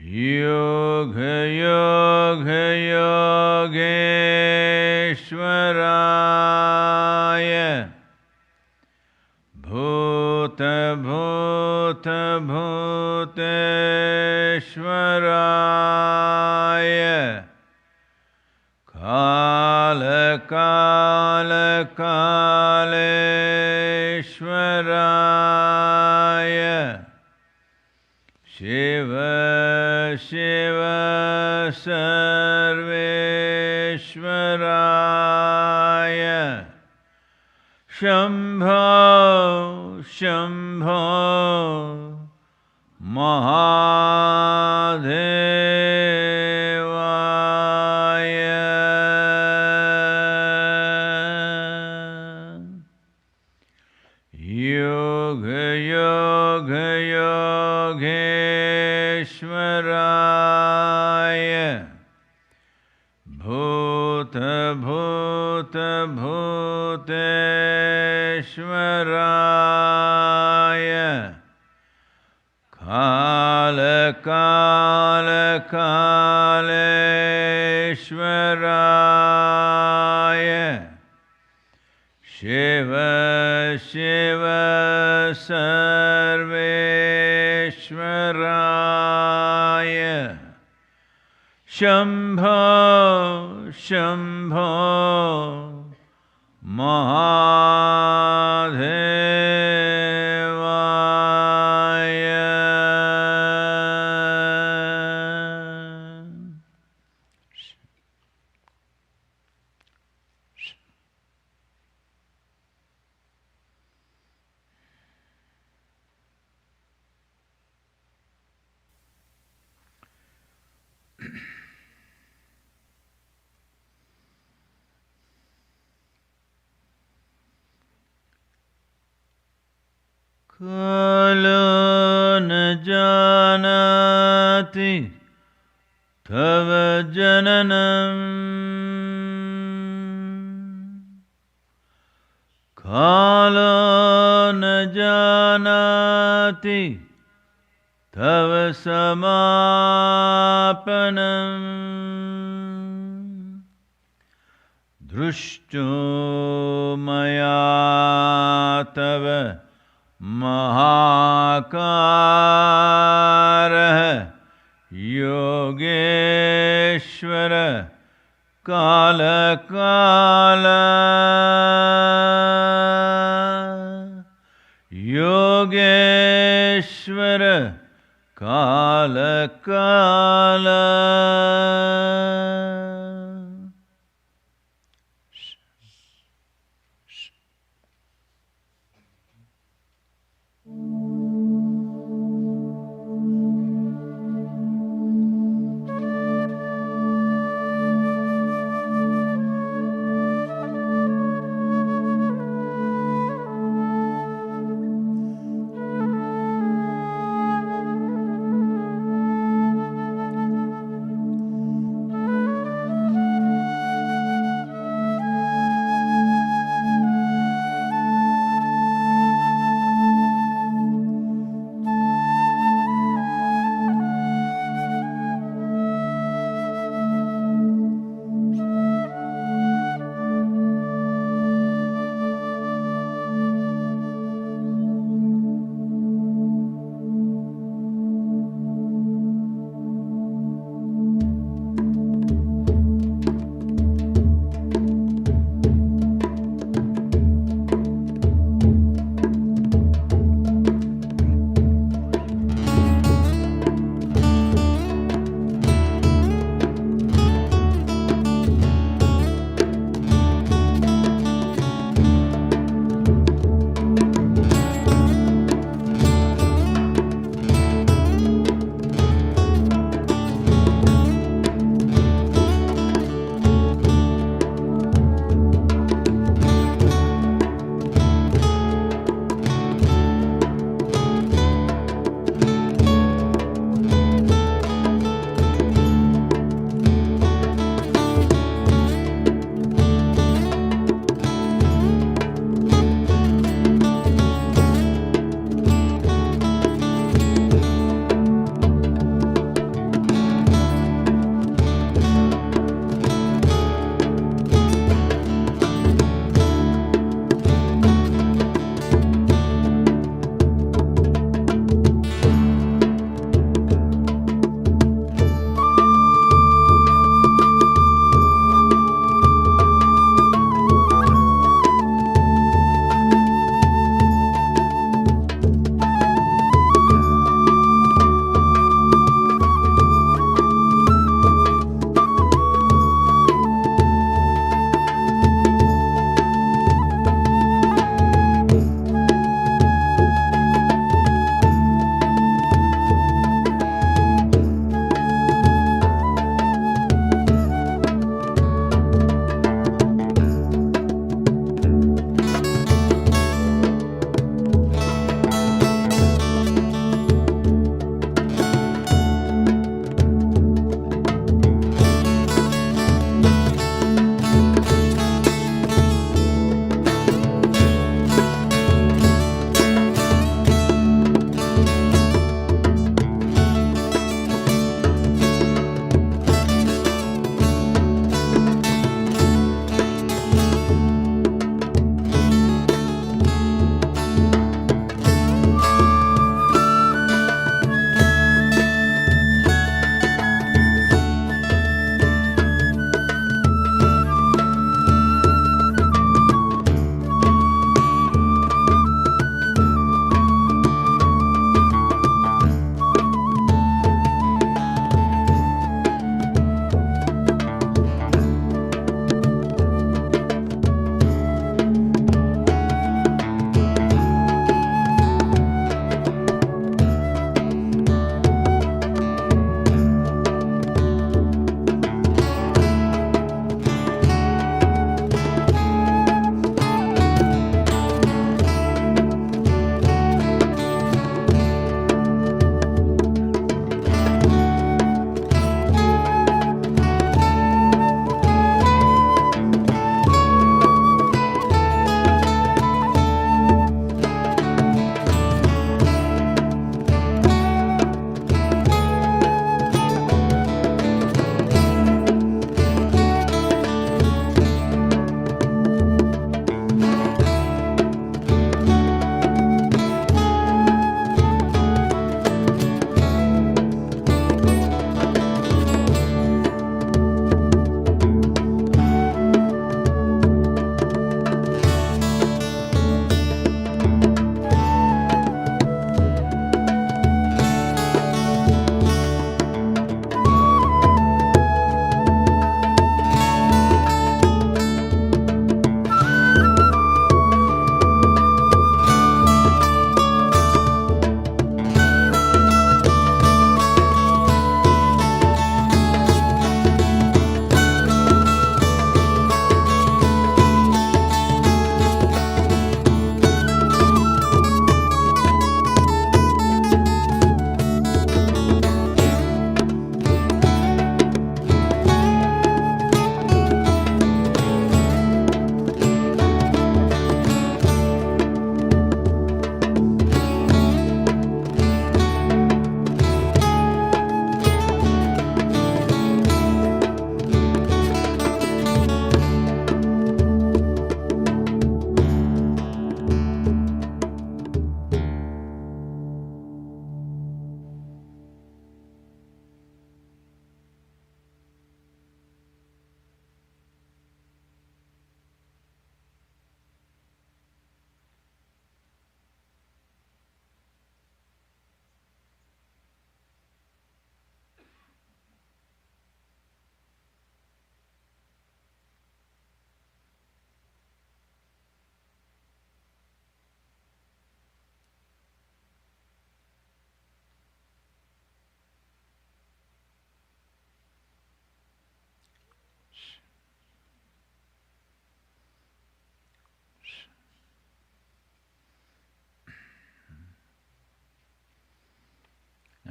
Yoga Yoga Yogeshwaraya Bhuta Bhuta Bhuteshwaraya Kala Kala Kaleshwaraya Shiva Shiva Sarveshwaraya Shambho Shambho Mahadevaya Yoga Yoga Yogeshwaraya Bhuta Bhuta Bhuteshwaraya Kala Kala Kaleshwaraya Shiva Shiva Sarveshwaraya Shambho Shambho Mahadevaya Kalo न जानति तव जननम् कालो न जानति तव समापनम् दृष्टो मया तव महाकारः योगेश्वर काल योगेश्वर काल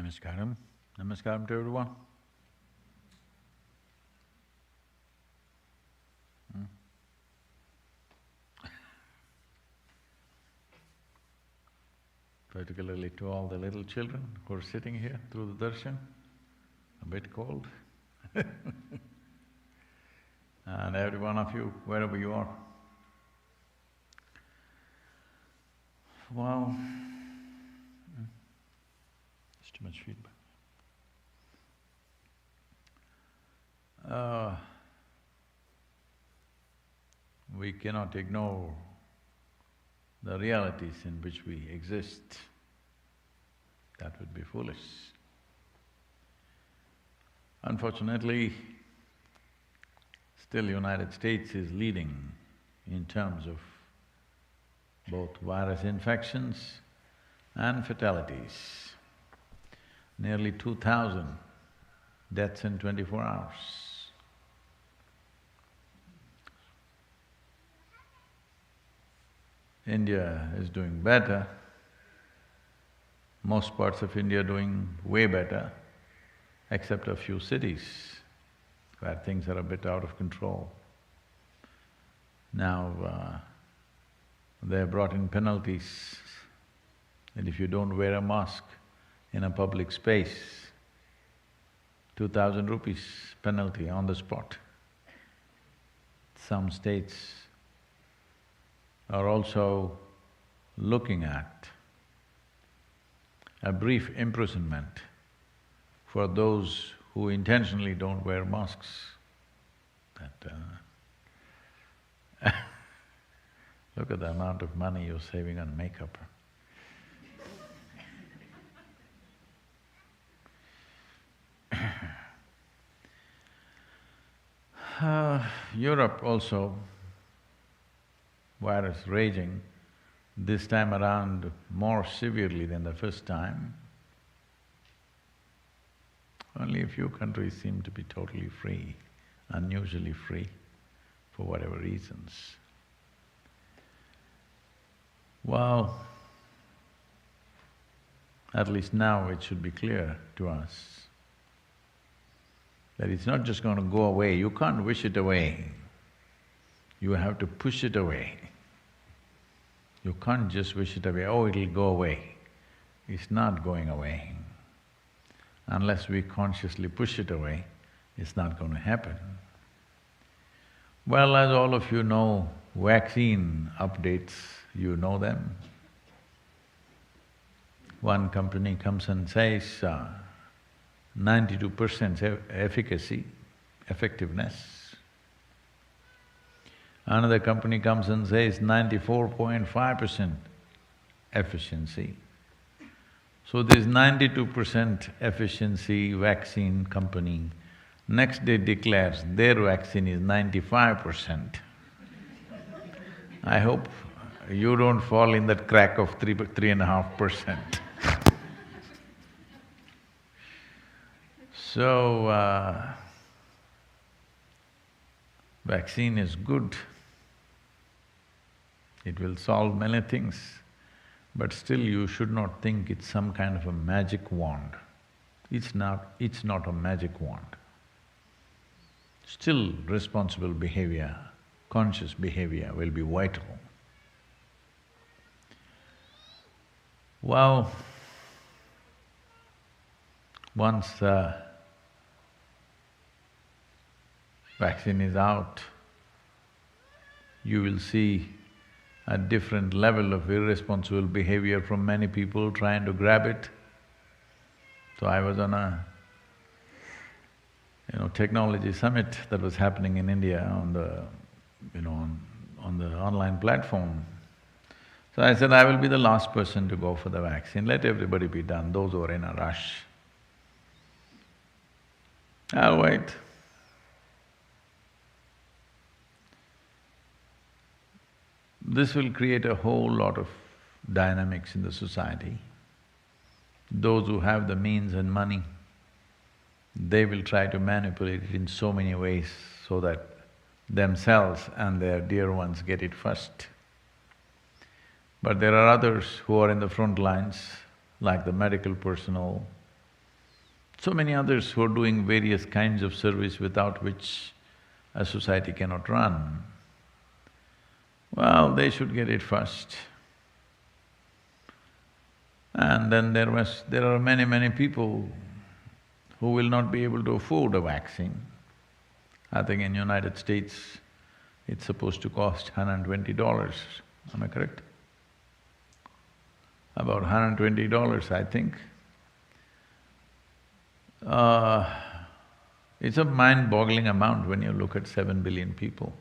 Namaskaram. Namaskaram to everyone. Particularly to all the little children who are sitting here through the darshan, a bit cold. And every one of you, wherever you are. Well, there's too much feedback. We cannot ignore the realities in which we exist. That would be foolish. Unfortunately, still United States is leading in terms of both virus infections and fatalities. Nearly 2,000 deaths in 24 hours. India is doing better. Most parts of India are doing way better, except a few cities where things are a bit out of control. Now, they have brought in penalties that if you don't wear a mask in a public space, 2,000 rupees penalty on the spot. Some states are also looking at a brief imprisonment for those who intentionally don't wear masks. Look at the amount of money you're saving on makeup. Europe also, virus raging, this time around more severely than the first time. Only a few countries seem to be totally free, unusually free, for whatever reasons. Well, at least now it should be clear to us that it's not just going to go away. You can't wish it away. You have to push it away. You can't just wish it away, oh, it'll go away. It's not going away. Unless we consciously push it away, it's not going to happen. Well, as all of you know, vaccine updates, you know them. One company comes and says 92% efficacy, effectiveness. Another company comes and says 94.5% efficiency. So this 92% efficiency vaccine company next day declares their vaccine is 95%. I hope you don't fall in that crack of 3.5%. So, vaccine is good. It will solve many things, but still you should not think it's some kind of a magic wand. It's not a magic wand. Still responsible behavior, conscious behavior will be vital. Well, once the vaccine is out, you will see a different level of irresponsible behavior from many people trying to grab it. So I was on a technology summit that was happening in India on the on the online platform. So I said, I will be the last person to go for the vaccine, let everybody be done, those who are in a rush. I'll wait. This will create a whole lot of dynamics in the society. Those who have the means and money, they will try to manipulate it in so many ways so that themselves and their dear ones get it first. But there are others who are in the front lines, like the medical personnel, so many others who are doing various kinds of service without which a society cannot run. Well, they should get it first. And then there are many people who will not be able to afford a vaccine. I think in United States, it's supposed to cost $120, am I correct? About $120, I think. It's a mind-boggling amount when you look at 7 billion people.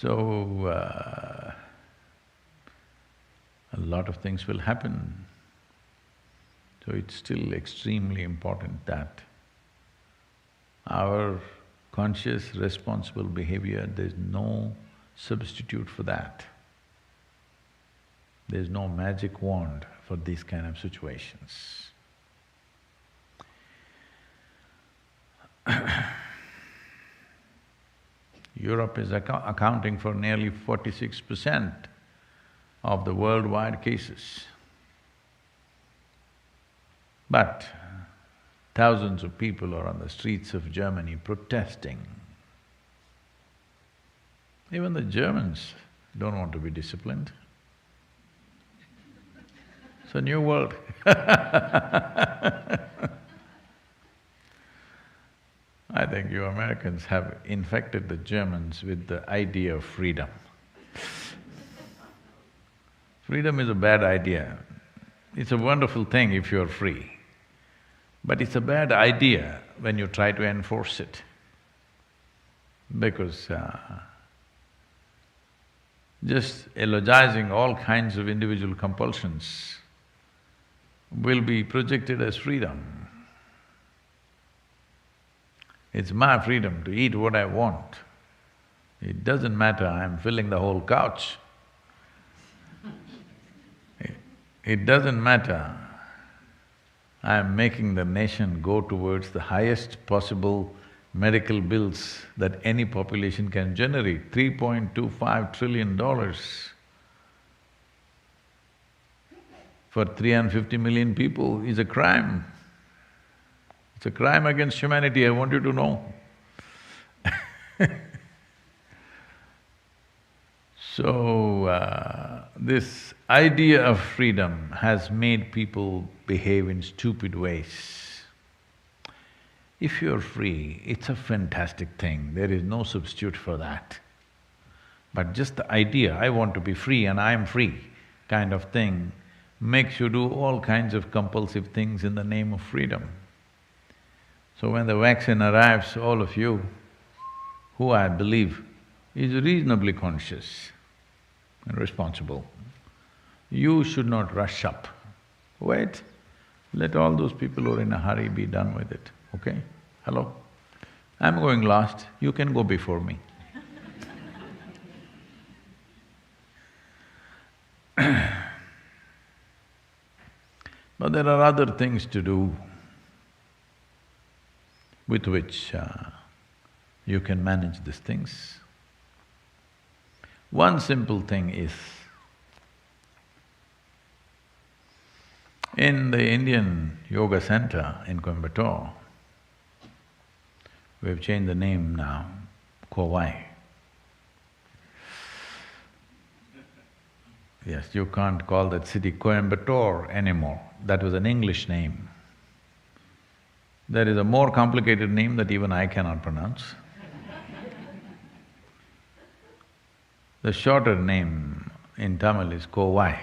So, a lot of things will happen. So it's still extremely important that our conscious, responsible behavior, there's no substitute for that. There's no magic wand for these kind of situations. Europe is accounting for nearly 46% of the worldwide cases. But thousands of people are on the streets of Germany protesting. Even the Germans don't want to be disciplined. It's a new world. I think you Americans have infected the Germans with the idea of freedom. Freedom is a bad idea. It's a wonderful thing if you're free, but it's a bad idea when you try to enforce it, because just elogizing all kinds of individual compulsions will be projected as freedom. It's my freedom to eat what I want. It doesn't matter I'm filling the whole couch. It doesn't matter I'm making the nation go towards the highest possible medical bills that any population can generate, $3.25 trillion for 350 million people is a crime. It's a crime against humanity, I want you to know. So, this idea of freedom has made people behave in stupid ways. If you're free, it's a fantastic thing, there is no substitute for that. But just the idea, I want to be free and I'm free kind of thing makes you do all kinds of compulsive things in the name of freedom. So when the vaccine arrives, all of you, who I believe is reasonably conscious and responsible, you should not rush up. Wait, let all those people who are in a hurry be done with it, okay? Hello? I'm going last, you can go before me. But there are other things to do with which you can manage these things. One simple thing is, in the Indian Yoga Center in Coimbatore, we've changed the name now, Kovai. Yes, you can't call that city Coimbatore anymore, that was an English name. There is a more complicated name that even I cannot pronounce. The shorter name in Tamil is Kovai.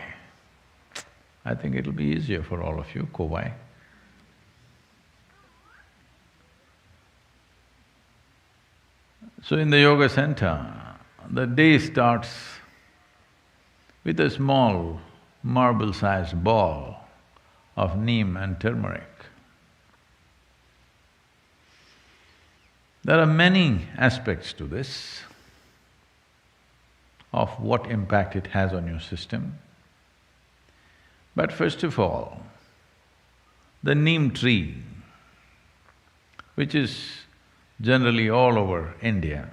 I think it'll be easier for all of you, Kovai. So in the yoga center, the day starts with a small marble-sized ball of neem and turmeric. There are many aspects to this, of what impact it has on your system. But first of all, the neem tree, which is generally all over India,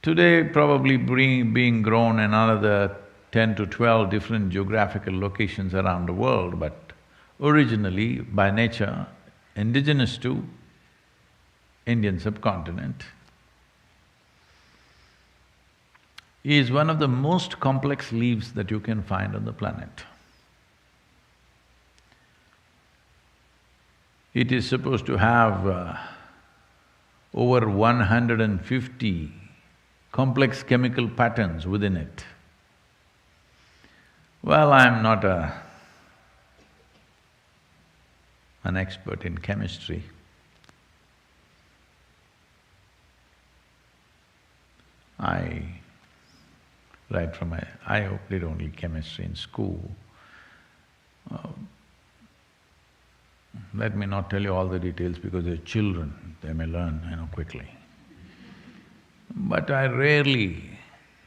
today probably being grown in another 10 to 12 different geographical locations around the world, but originally, by nature, indigenous to Indian subcontinent, is one of the most complex leaves that you can find on the planet. It is supposed to have over 150 complex chemical patterns within it. Well, I'm not an expert in chemistry. Right from I did only chemistry in school. Let me not tell you all the details because they're children, they may learn, quickly. But I rarely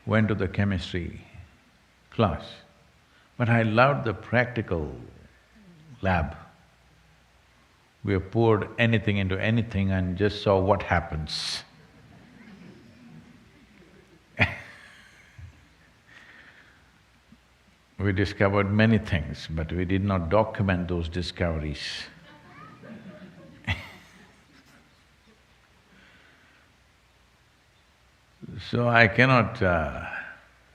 went to the chemistry class, but I loved the practical lab. We have poured anything into anything and just saw what happens. We discovered many things, but we did not document those discoveries. So I cannot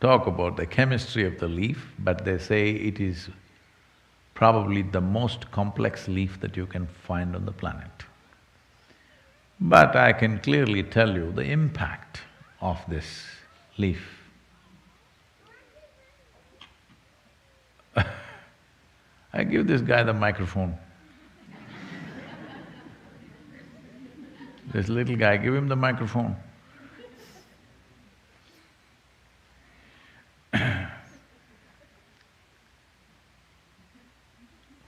talk about the chemistry of the leaf, but they say it is probably the most complex leaf that you can find on the planet. But I can clearly tell you the impact of this leaf. I give this guy the microphone. This little guy, give him the microphone.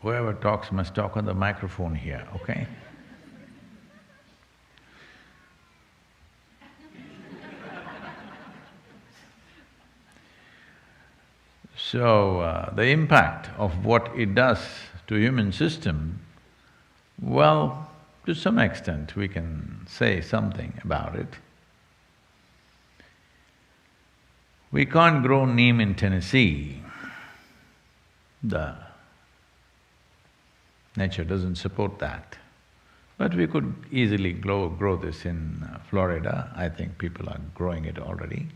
Whoever talks must talk on the microphone here, okay? So, the impact of what it does to human system, well, to some extent we can say something about it. We can't grow neem in Tennessee. The nature doesn't support that. But we could easily grow this in Florida. I think people are growing it already.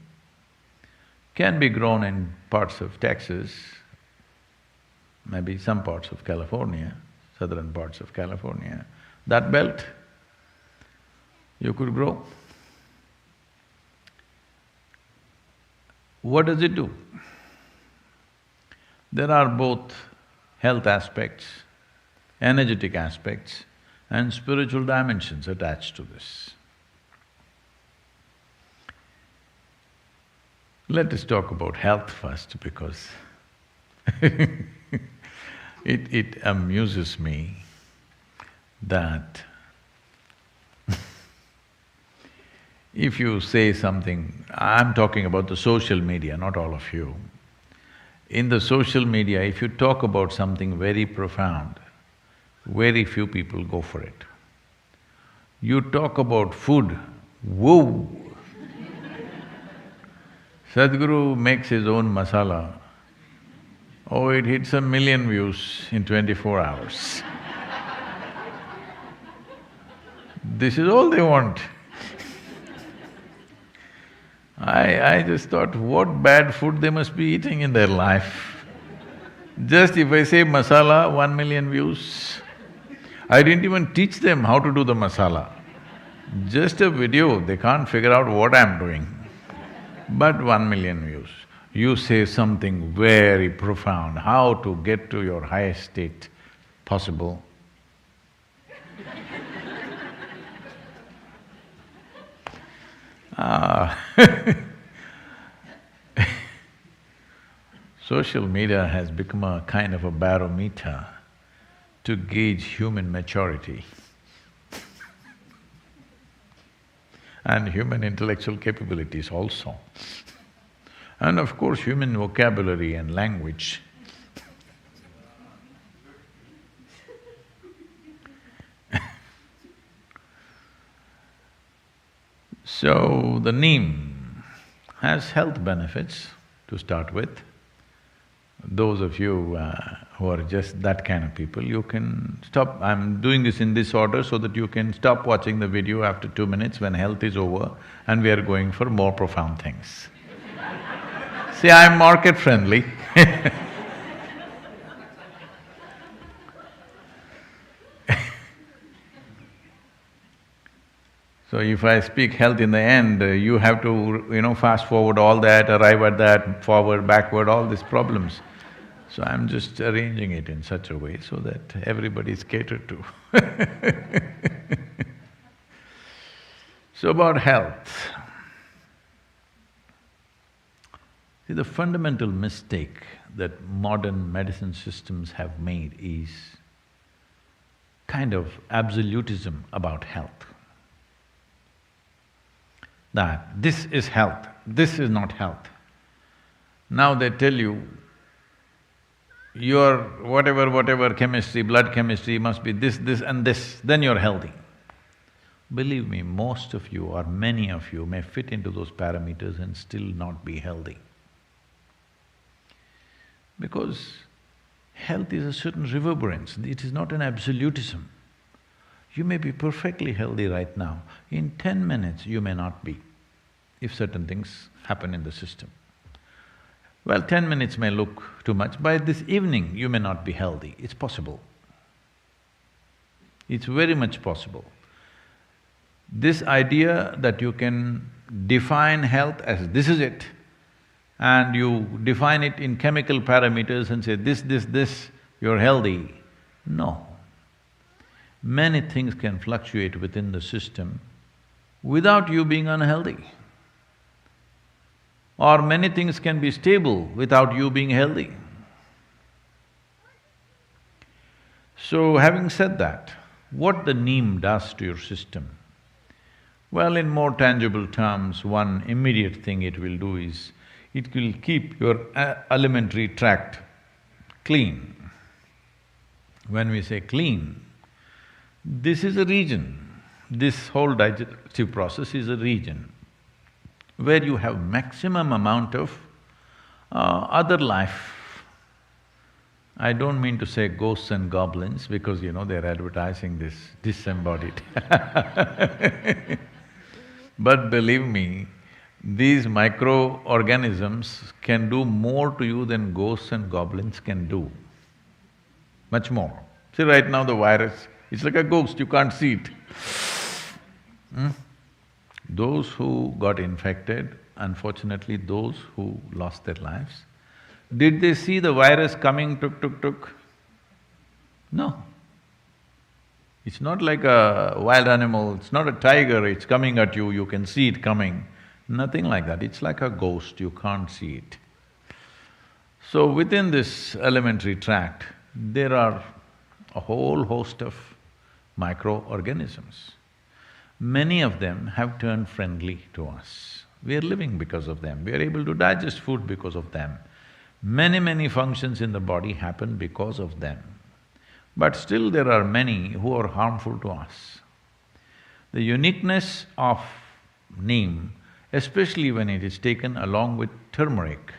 Can be grown in parts of Texas, maybe some parts of California, southern parts of California. That belt, you could grow. What does it do? There are both health aspects, energetic aspects, and spiritual dimensions attached to this. Let us talk about health first because it amuses me that if you say something… I'm talking about the social media, not all of you. In the social media, if you talk about something very profound, very few people go for it. You talk about food, whoa! Sadhguru makes his own masala. Oh, it hits 1 million views in 24 hours. This is all they want. I just thought, what bad food they must be eating in their life. Just if I say masala, 1 million views. I didn't even teach them how to do the masala. Just a video, they can't figure out what I'm doing. But 1 million views. You say something very profound, how to get to your highest state possible. Social media has become a kind of a barometer to gauge human maturity and human intellectual capabilities also. And of course, human vocabulary and language. So, the neem has health benefits to start with. those of you who are just that kind of people, you can stop… I'm doing this in this order so that you can stop watching the video after 2 minutes when health is over and we are going for more profound things. See, I'm market friendly So if I speak health in the end, you have to, fast forward all that, arrive at that, forward, backward, all these problems. So I'm just arranging it in such a way so that everybody is catered to So about health. See, the fundamental mistake that modern medicine systems have made is kind of absolutism about health. That this is health, this is not health. Now they tell you, your whatever chemistry, blood chemistry must be this, this and this, then you're healthy. Believe me, most of you or many of you may fit into those parameters and still not be healthy. Because health is a certain reverberance, it is not an absolutism. You may be perfectly healthy right now, in 10 minutes you may not be, if certain things happen in the system. Well, 10 minutes may look too much, by this evening you may not be healthy, it's possible. It's very much possible. This idea that you can define health as this is it, and you define it in chemical parameters and say this, you're healthy. No. Many things can fluctuate within the system without you being unhealthy. Or many things can be stable without you being healthy. So having said that, what the neem does to your system? Well, in more tangible terms, one immediate thing it will do is, it will keep your alimentary tract clean. When we say clean, this is a region, this whole digestive process is a region where you have maximum amount of other life. I don't mean to say ghosts and goblins because, they're advertising this disembodied But believe me, these microorganisms can do more to you than ghosts and goblins can do, much more. See, right now the virus, it's like a ghost, you can't see it. Those who got infected, unfortunately those who lost their lives, did they see the virus coming tuk? No. It's not like a wild animal, it's not a tiger, it's coming at you, you can see it coming. Nothing like that, it's like a ghost, you can't see it. So within this elementary tract, there are a whole host of microorganisms. Many of them have turned friendly to us. We are living because of them, we are able to digest food because of them. Many functions in the body happen because of them. But still there are many who are harmful to us. The uniqueness of neem, especially when it is taken along with turmeric,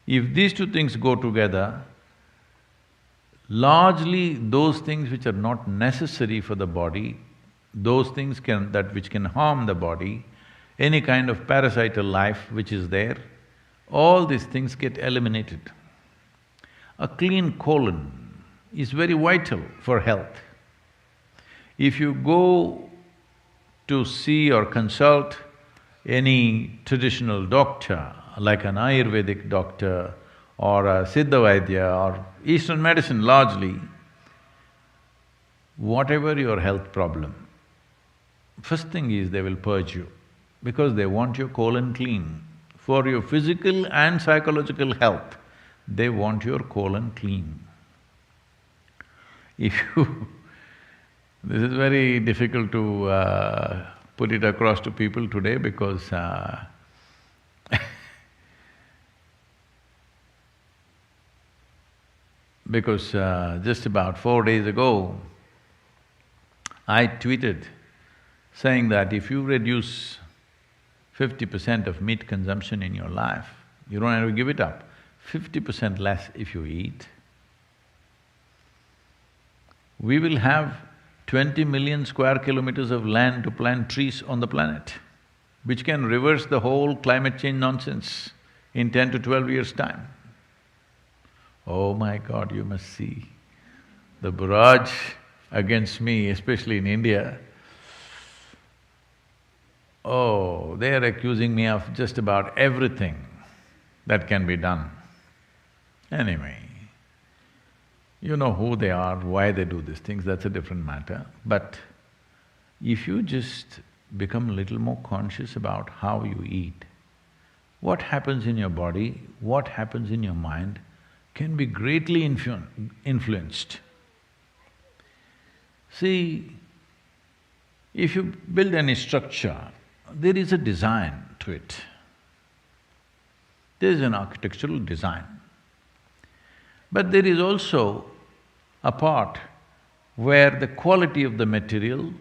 if these two things go together, largely those things which are not necessary for the body, those things which can harm the body, any kind of parasital life which is there, all these things get eliminated. A clean colon is very vital for health. If you go to see or consult any traditional doctor, like an Ayurvedic doctor or a Siddha Vaidya or Eastern medicine largely, whatever your health problem, first thing is they will purge you because they want your colon clean. For your physical and psychological health, they want your colon clean. If you… this is very difficult to put it across to people today because just about 4 days ago, I tweeted saying that if you reduce 50% of meat consumption in your life, you don't have to give it up, 50% less if you eat, we will have 20 million square kilometers of land to plant trees on the planet, which can reverse the whole climate change nonsense in 10 to 12 years' time. Oh my God, you must see the barrage against me, especially in India. Oh, they are accusing me of just about everything that can be done. Anyway, you know who they are, why they do these things, that's a different matter. But if you just become a little more conscious about how you eat, what happens in your body, what happens in your mind can be greatly influenced. See, if you build any structure, there is a design to it. There is an architectural design. But there is also a part where the quality of the material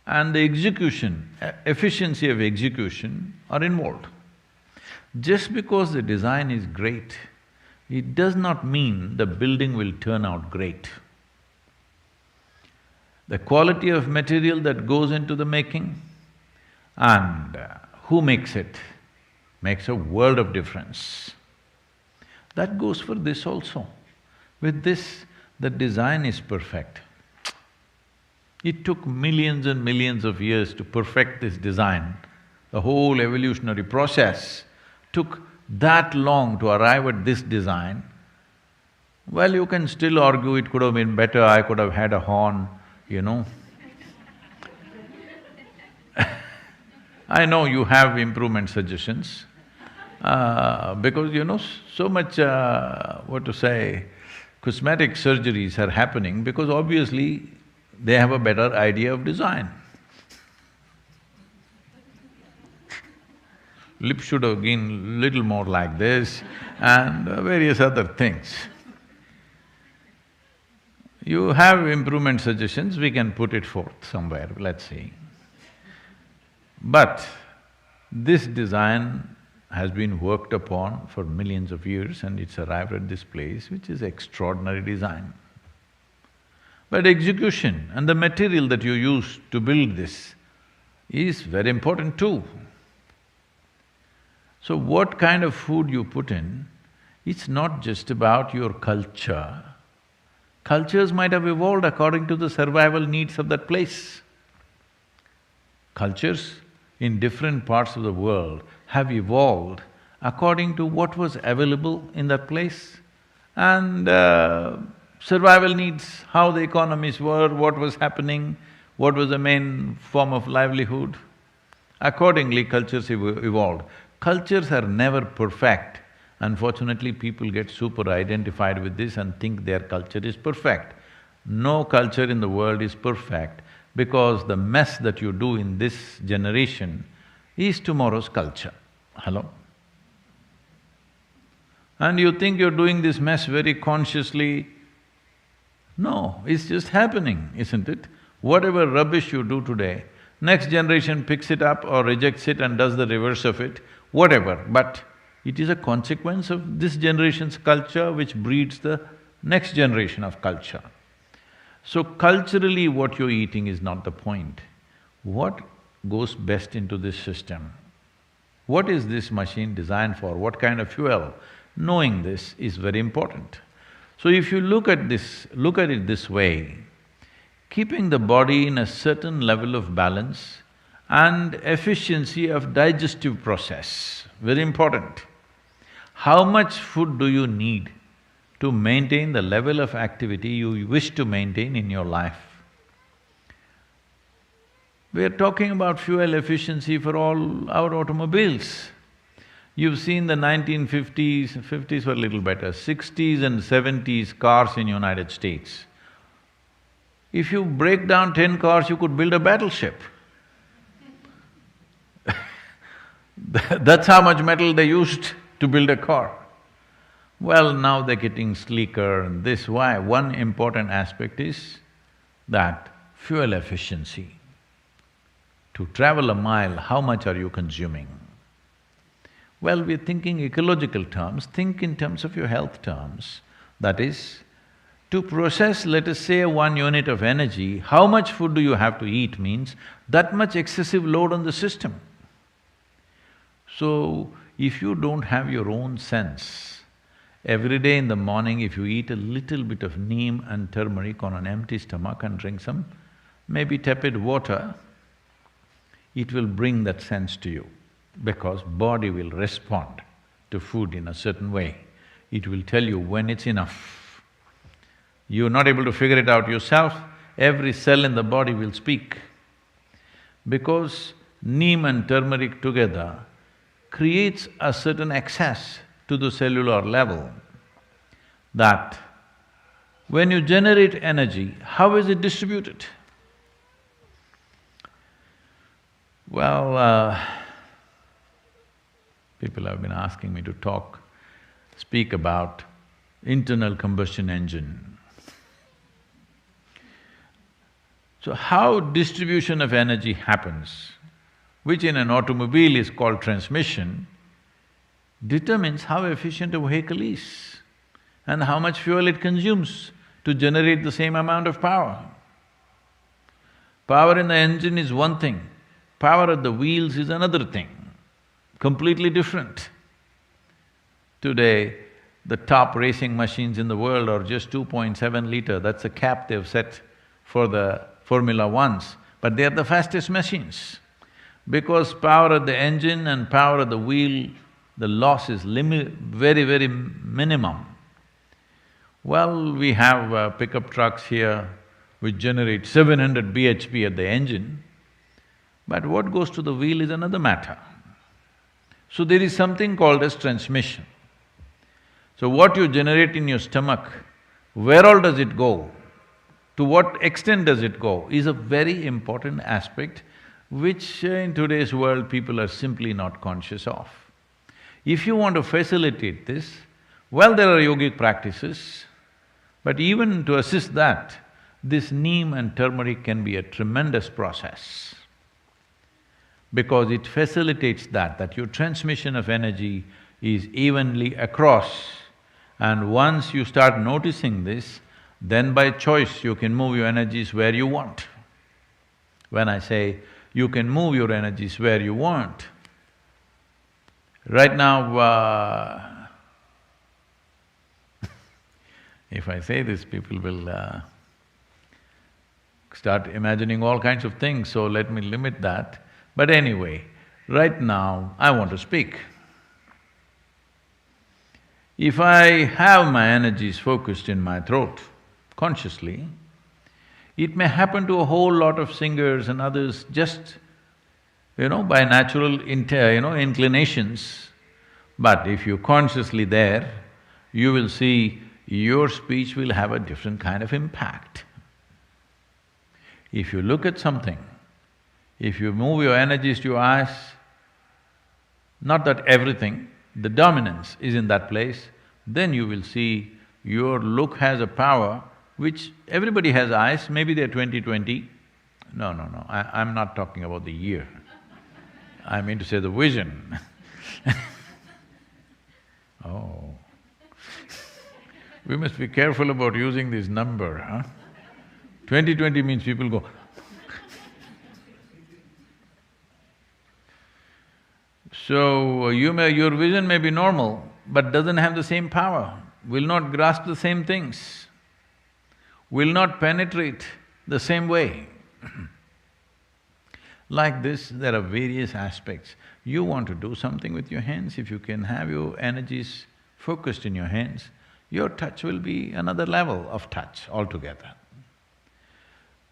and the execution, efficiency of execution are involved. Just because the design is great, it does not mean the building will turn out great. The quality of material that goes into the making and who makes it makes a world of difference. That goes for this also. With this, the design is perfect. It took millions and millions of years to perfect this design. The whole evolutionary process took that long to arrive at this design. Well, you can still argue it could have been better, I could have had a horn, you know. I know you have improvement suggestions, because you know, so much, what to say, cosmetic surgeries are happening because obviously they have a better idea of design. Lips should have been little more like this and various other things. You have improvement suggestions, we can put it forth somewhere, let's see. But this design has been worked upon for millions of years and it's arrived at this place, which is extraordinary design. But execution and the material that you use to build this is very important too. So what kind of food you put in, it's not just about your culture. Cultures might have evolved according to the survival needs of that place. Cultures in different parts of the world have evolved according to what was available in that place and survival needs, how the economies were, what was happening, what was the main form of livelihood. Accordingly, cultures evolved. Cultures are never perfect. Unfortunately, people get super identified with this and think their culture is perfect. No culture in the world is perfect because the mess that you do in this generation is tomorrow's culture. Hello? And you think you're doing this mess very consciously. No, it's just happening, isn't it? Whatever rubbish you do today, next generation picks it up or rejects it and does the reverse of it, whatever, but it is a consequence of this generation's culture which breeds the next generation of culture. So culturally what you're eating is not the point. What goes best into this system? What is this machine designed for? What kind of fuel? Knowing this is very important. So if you look at it this way, keeping the body in a certain level of balance and efficiency of digestive process, very important. How much food do you need to maintain the level of activity you wish to maintain in your life? We are talking about fuel efficiency for all our automobiles. You've seen the 1950s, 50s were a little better, 60s and 70s cars in United States. If you break down 10 cars, you could build a battleship. That's how much metal they used to build a car. Well, now they're getting sleeker and this. Why? One important aspect is that fuel efficiency. To travel a mile, how much are you consuming? Well, we're thinking ecological terms, think in terms of your health terms. That is, to process, let us say, 1 unit of energy, how much food do you have to eat means that much excessive load on the system. So, if you don't have your own sense, every day in the morning if you eat a little bit of neem and turmeric on an empty stomach and drink some maybe tepid water, it will bring that sense to you because body will respond to food in a certain way. It will tell you when it's enough. You're not able to figure it out yourself, every cell in the body will speak. Because neem and turmeric together creates a certain access to the cellular level that when you generate energy, how is it distributed? Well, people have been asking me to speak about internal combustion engine. So how distribution of energy happens, which in an automobile is called transmission, determines how efficient a vehicle is and how much fuel it consumes to generate the same amount of power. Power in the engine is one thing, power at the wheels is another thing, completely different. Today, the top racing machines in the world are just 2.7 liter, that's a cap they've set for the Formula Ones, but they are the fastest machines. Because power at the engine and power at the wheel, the loss is very minimum. Well, we have pickup trucks here which generate 700 bhp at the engine, but what goes to the wheel is another matter. So there is something called as transmission. So what you generate in your stomach, where all does it go? To what extent does it go is a very important aspect which in today's world people are simply not conscious of. If you want to facilitate this, well, there are yogic practices, but even to assist that, this neem and turmeric can be a tremendous process because it facilitates that your transmission of energy is evenly across. And once you start noticing this, then by choice you can move your energies where you want. When I say you can move your energies where you want, right now, if I say this, people will start imagining all kinds of things, so let me limit that. But anyway, right now I want to speak. If I have my energies focused in my throat, consciously, it may happen to a whole lot of singers and others just, by natural inclinations. But if you're consciously there, you will see your speech will have a different kind of impact. If you look at something, if you move your energies to your eyes, not that everything, the dominance is in that place, then you will see your look has a power which everybody has eyes, maybe they're 20/20. No, I'm not talking about the year. I mean to say the vision. Oh. We must be careful about using this number, huh? 20/20 means people go, so your vision may be normal, but doesn't have the same power, will not grasp the same things, will not penetrate the same way. Like this, there are various aspects. You want to do something with your hands, if you can have your energies focused in your hands, your touch will be another level of touch altogether.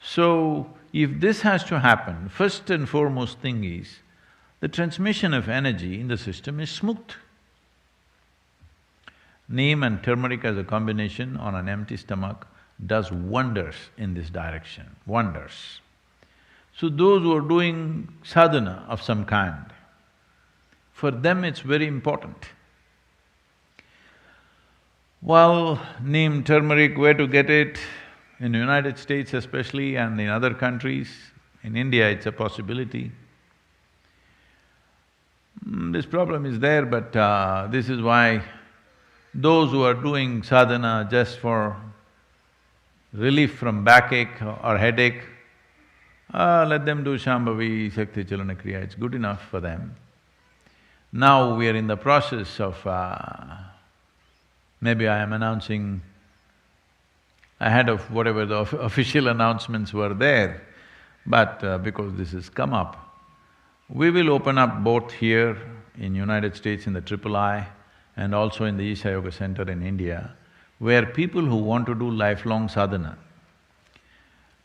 So, if this has to happen, first and foremost thing is, the transmission of energy in the system is smooth. Neem and turmeric as a combination on an empty stomach does wonders in this direction, wonders. So those who are doing sadhana of some kind, for them it's very important. Well, neem, turmeric, where to get it? In the United States especially and in other countries, in India it's a possibility. This problem is there, but this is why those who are doing sadhana just for relief from backache or headache, let them do Shambhavi, Shakti Chalana Kriya, it's good enough for them. Now we are in the process of… maybe I am announcing ahead of whatever the official announcements were there, but because this has come up, we will open up both here in United States in the III and also in the Isha Yoga Center in India, where people who want to do lifelong sadhana.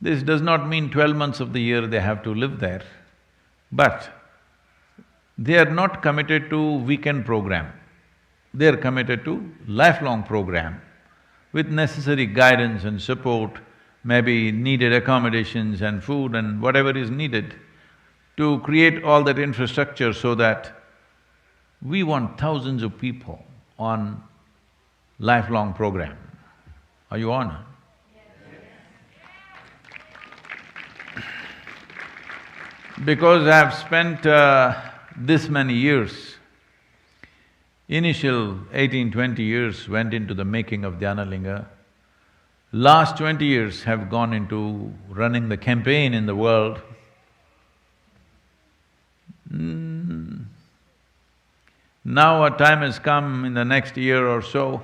This does not mean 12 months of the year they have to live there, but they are not committed to weekend program. They are committed to lifelong program with necessary guidance and support, maybe needed accommodations and food and whatever is needed to create all that infrastructure so that we want thousands of people on lifelong program. Are you on? Because I've spent this many years, initial 18-20 years went into the making of Dhyanalinga. Last 20 years have gone into running the campaign in the world. Now a time has come, in the next year or so,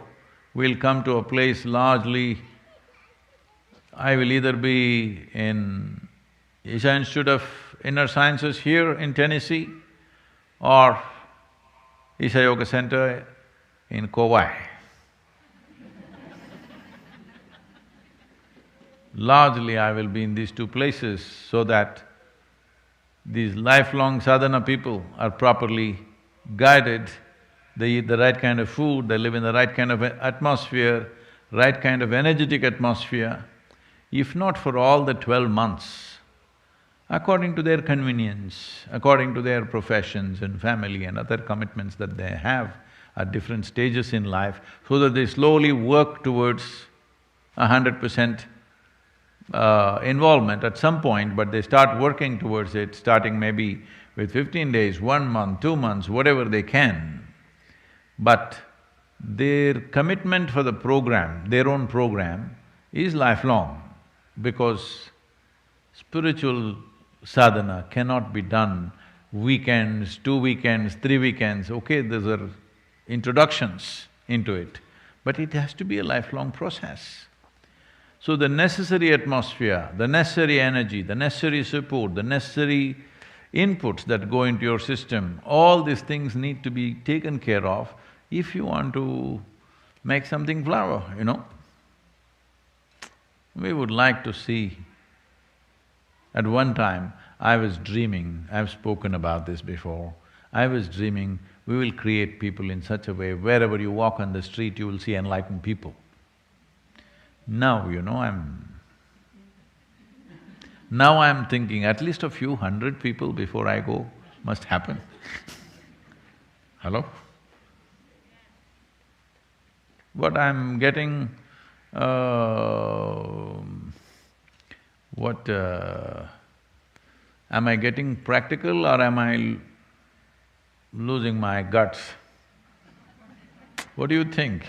we'll come to a place largely… I will either be in Isha Institute of Inner Sciences here in Tennessee or Isha Yoga Center in Kauai. Largely I will be in these two places so that these lifelong sadhana people are properly guided, they eat the right kind of food, they live in the right kind of atmosphere, right kind of energetic atmosphere. If not for all the 12 months, according to their convenience, according to their professions and family and other commitments that they have at different stages in life, so that they slowly work towards 100% involvement at some point, but they start working towards it, starting maybe with 15 days, 1 month, 2 months, whatever they can. But their commitment for the program, their own program, is lifelong, because spiritual sadhana cannot be done weekends, 2 weekends, 3 weekends, okay, those are introductions into it, but it has to be a lifelong process. So the necessary atmosphere, the necessary energy, the necessary support, the necessary inputs that go into your system, all these things need to be taken care of if you want to make something flower, you know. We would like to see… At one time, I was dreaming, I've spoken about this before, I was dreaming we will create people in such a way, wherever you walk on the street, you will see enlightened people. Now, you know, now I'm thinking at least a few hundred people before I go must happen. Hello? What I'm getting… am I getting practical or am I losing my guts? What do you think?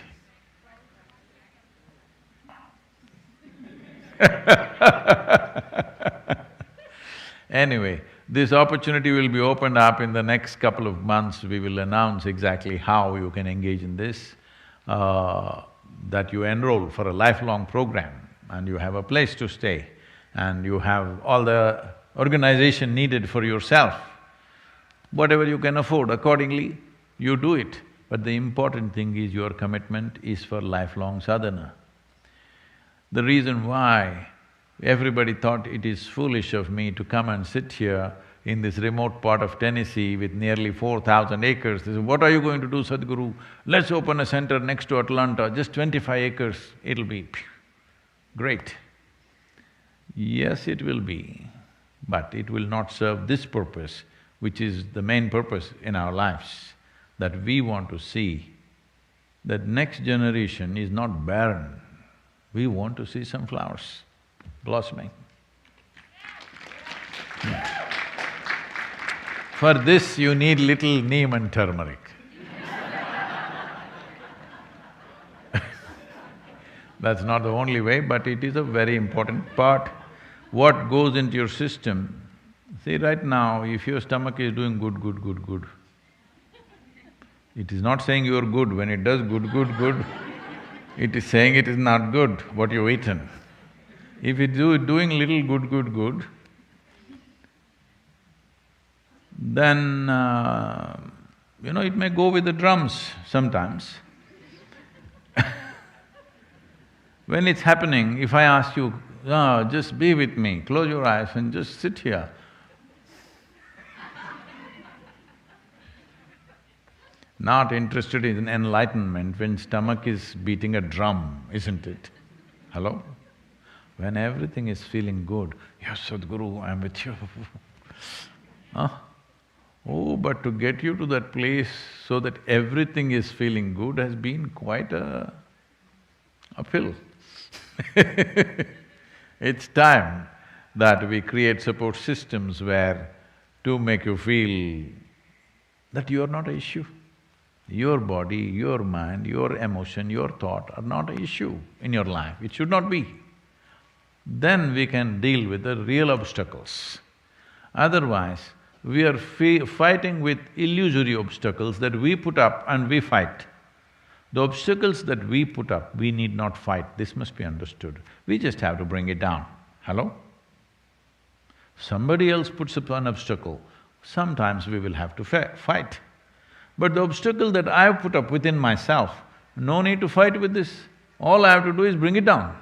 Anyway, this opportunity will be opened up in the next couple of months. We will announce exactly how you can engage in this, that you enroll for a lifelong program and you have a place to stay and you have all the organization needed for yourself. Whatever you can afford, accordingly, you do it. But the important thing is your commitment is for lifelong sadhana. The reason why everybody thought it is foolish of me to come and sit here in this remote part of Tennessee with nearly 4,000 acres. They said, "What are you going to do, Sadhguru? Let's open a center next to Atlanta, just 25 acres, it'll be great." Yes, it will be, but it will not serve this purpose, which is the main purpose in our lives, that we want to see that next generation is not barren. We want to see some flowers blossoming. For this, you need little neem and turmeric. That's not the only way, but it is a very important part. What goes into your system… See, right now, if your stomach is doing good, it is not saying you're good. When it does good, it is saying it is not good, what you've eaten. If it's doing little good, then, it may go with the drums sometimes. When it's happening, if I ask you, just be with me, close your eyes and just sit here. Not interested in enlightenment when stomach is beating a drum, isn't it? Hello? When everything is feeling good, yes, Sadhguru, I'm with you. Huh? Oh, but to get you to that place so that everything is feeling good has been quite a uphill. It's time that we create support systems where to make you feel that you are not an issue. Your body, your mind, your emotion, your thought are not an issue in your life, it should not be. Then we can deal with the real obstacles. Otherwise, we are fighting with illusory obstacles that we put up and we fight. The obstacles that we put up, we need not fight, this must be understood. We just have to bring it down. Hello? Somebody else puts up an obstacle, sometimes we will have to fight. But the obstacle that I've put up within myself, no need to fight with this. All I have to do is bring it down.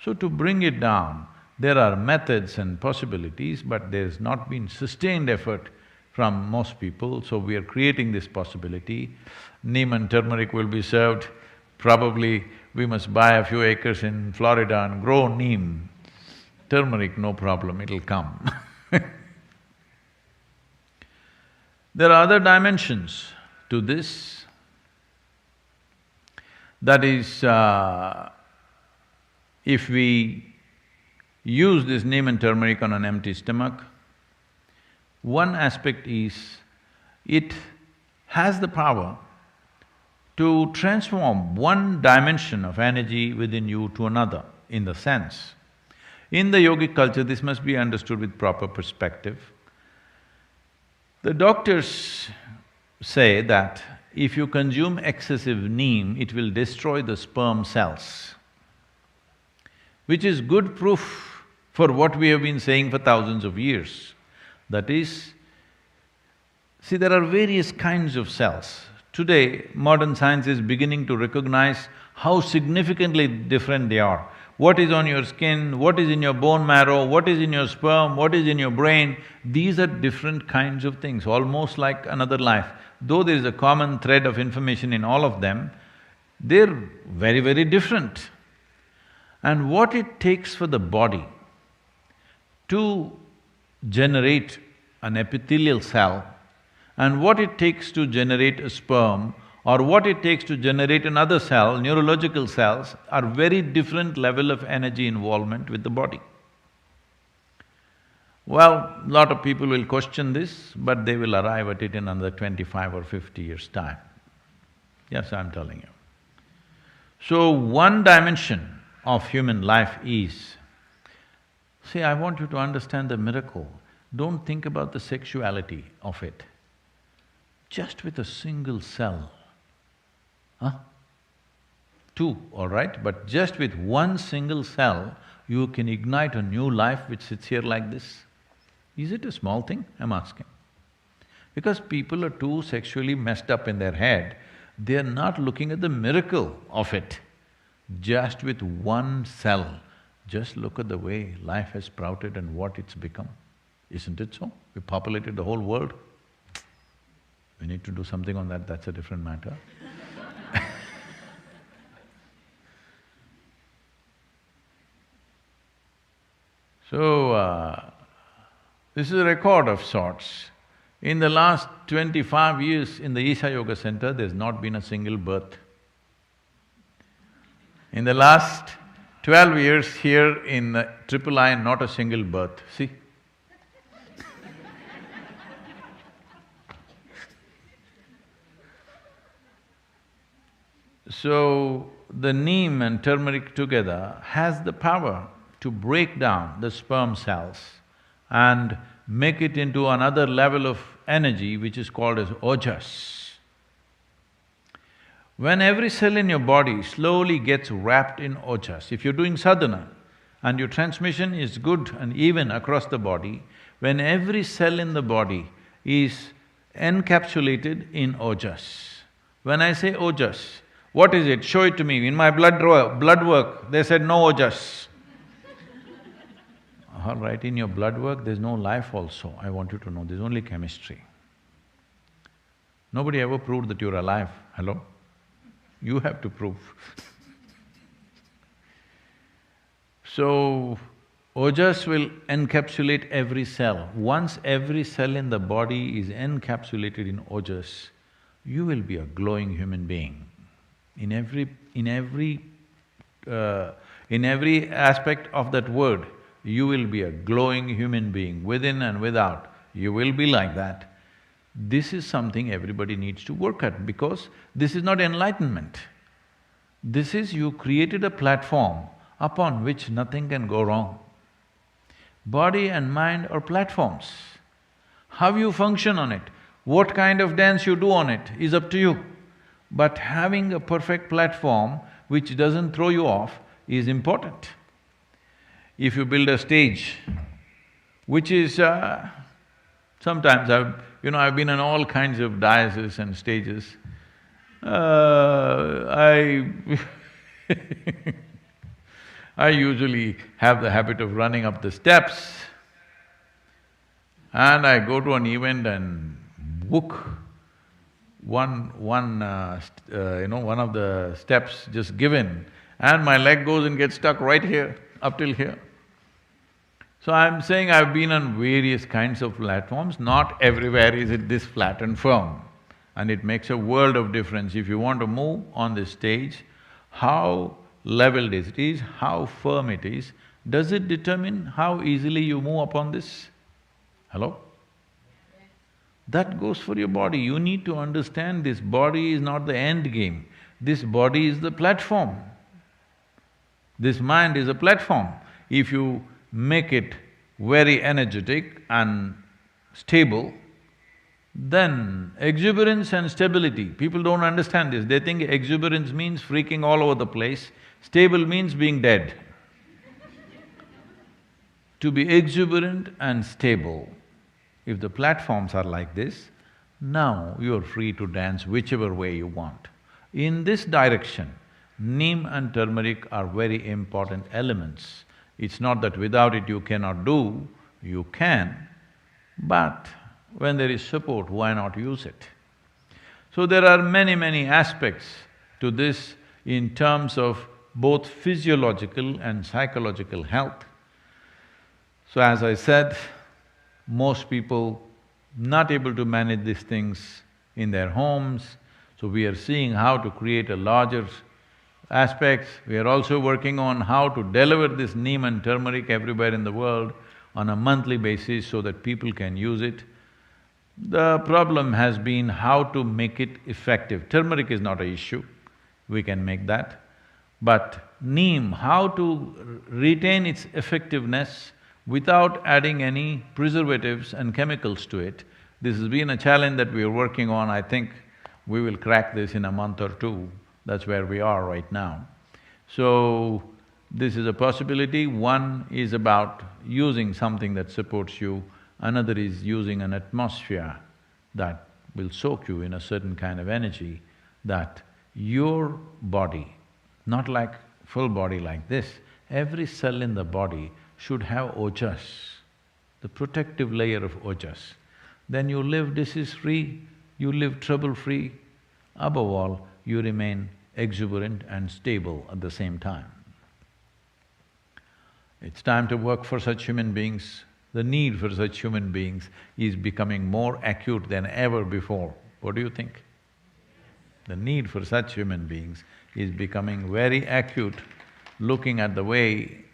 So to bring it down, there are methods and possibilities, but there's not been sustained effort from most people, so we are creating this possibility. Neem and turmeric will be served. Probably we must buy a few acres in Florida and grow neem. Turmeric, no problem, it'll come. There are other dimensions to this. That is, if we use this neem and turmeric on an empty stomach, one aspect is, it has the power to transform one dimension of energy within you to another, in the sense. In the yogic culture, this must be understood with proper perspective. The doctors say that if you consume excessive neem, it will destroy the sperm cells, which is good proof for what we have been saying for thousands of years. That is, see, there are various kinds of cells. Today, modern science is beginning to recognize how significantly different they are. What is on your skin, what is in your bone marrow, what is in your sperm, what is in your brain, these are different kinds of things, almost like another life. Though there is a common thread of information in all of them, they're very different. And what it takes for the body to generate an epithelial cell, and what it takes to generate a sperm, or what it takes to generate another cell, neurological cells, are very different level of energy involvement with the body. Well, lot of people will question this, but they will arrive at it in another 25 or 50 years' time. Yes, I'm telling you. So, one dimension of human life is… See, I want you to understand the miracle. Don't think about the sexuality of it. Just with a single cell, two, all right, but just with one single cell, you can ignite a new life which sits here like this. Is it a small thing? I'm asking. Because people are too sexually messed up in their head, they're not looking at the miracle of it. Just with one cell, just look at the way life has sprouted and what it's become. Isn't it so? We populated the whole world. We need to do something on that, that's a different matter. So, this is a record of sorts. In the last 25 years in the Isha Yoga Center, there's not been a single birth. In the last 12 years here in Triple I, not a single birth, see? So, the neem and turmeric together has the power to break down the sperm cells and make it into another level of energy which is called as ojas. When every cell in your body slowly gets wrapped in ojas, if you're doing sadhana and your transmission is good and even across the body, when every cell in the body is encapsulated in ojas. When I say ojas, what is it? Show it to me. In my blood work, they said no ojas. All right, in your blood work, there's no life also, I want you to know, there's only chemistry. Nobody ever proved that you're alive, hello? You have to prove. So, ojas will encapsulate every cell. Once every cell in the body is encapsulated in ojas, you will be a glowing human being. In every aspect of that word, you will be a glowing human being, within and without, you will be like that. This is something everybody needs to work at because this is not enlightenment. This is you created a platform upon which nothing can go wrong. Body and mind are platforms. How you function on it, what kind of dance you do on it is up to you. But having a perfect platform which doesn't throw you off is important. If you build a stage, which is… sometimes I've been on all kinds of dioceses and stages. I I usually have the habit of running up the steps and I go to an event and book one of the steps just given and my leg goes and gets stuck right here, up till here. So I'm saying I've been on various kinds of platforms, not everywhere is it this flat and firm. And it makes a world of difference. If you want to move on this stage, how leveled it is, how firm it is, does it determine how easily you move upon this? Hello? That goes for your body. You need to understand this body is not the end game. This body is the platform. This mind is a platform. If you make it very energetic and stable, then exuberance and stability, people don't understand this. They think exuberance means freaking all over the place, stable means being dead. To be exuberant and stable, if the platforms are like this, now you're free to dance whichever way you want. In this direction, neem and turmeric are very important elements. It's not that without it you cannot do, you can, but when there is support, why not use it? So there are many aspects to this in terms of both physiological and psychological health. So as I said, most people not able to manage these things in their homes, so we are seeing how to create a larger aspects. We are also working on how to deliver this neem and turmeric everywhere in the world on a monthly basis so that people can use it. The problem has been how to make it effective. Turmeric is not an issue, we can make that. But neem, how to retain its effectiveness without adding any preservatives and chemicals to it, this has been a challenge that we are working on. I think we will crack this in a month or two. That's where we are right now. So, this is a possibility. One is about using something that supports you, another is using an atmosphere that will soak you in a certain kind of energy, that your body, not like full body like this, every cell in the body should have ojas, the protective layer of ojas. Then you live disease-free, you live trouble-free. Above all, you remain exuberant and stable at the same time. It's time to work for such human beings. The need for such human beings is becoming more acute than ever before. What do you think? The need for such human beings is becoming very acute, looking at the way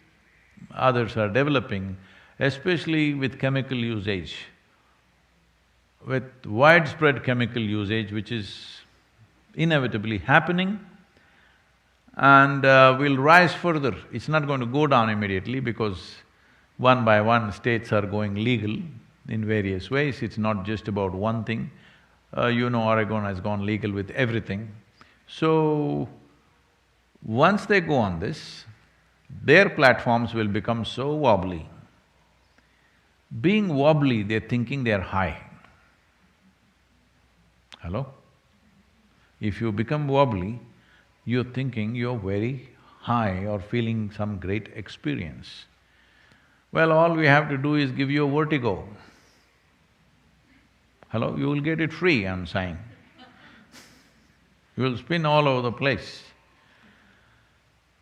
others are developing, especially with chemical usage. With widespread chemical usage which is inevitably happening, and we'll rise further. It's not going to go down immediately because one by one states are going legal in various ways. It's not just about one thing. Oregon has gone legal with everything. So, once they go on this, their platforms will become so wobbly. Being wobbly, they're thinking they're high. Hello? If you become wobbly, you're thinking you're very high or feeling some great experience. Well, all we have to do is give you a vertigo. Hello? You will get it free, I'm saying. You will spin all over the place.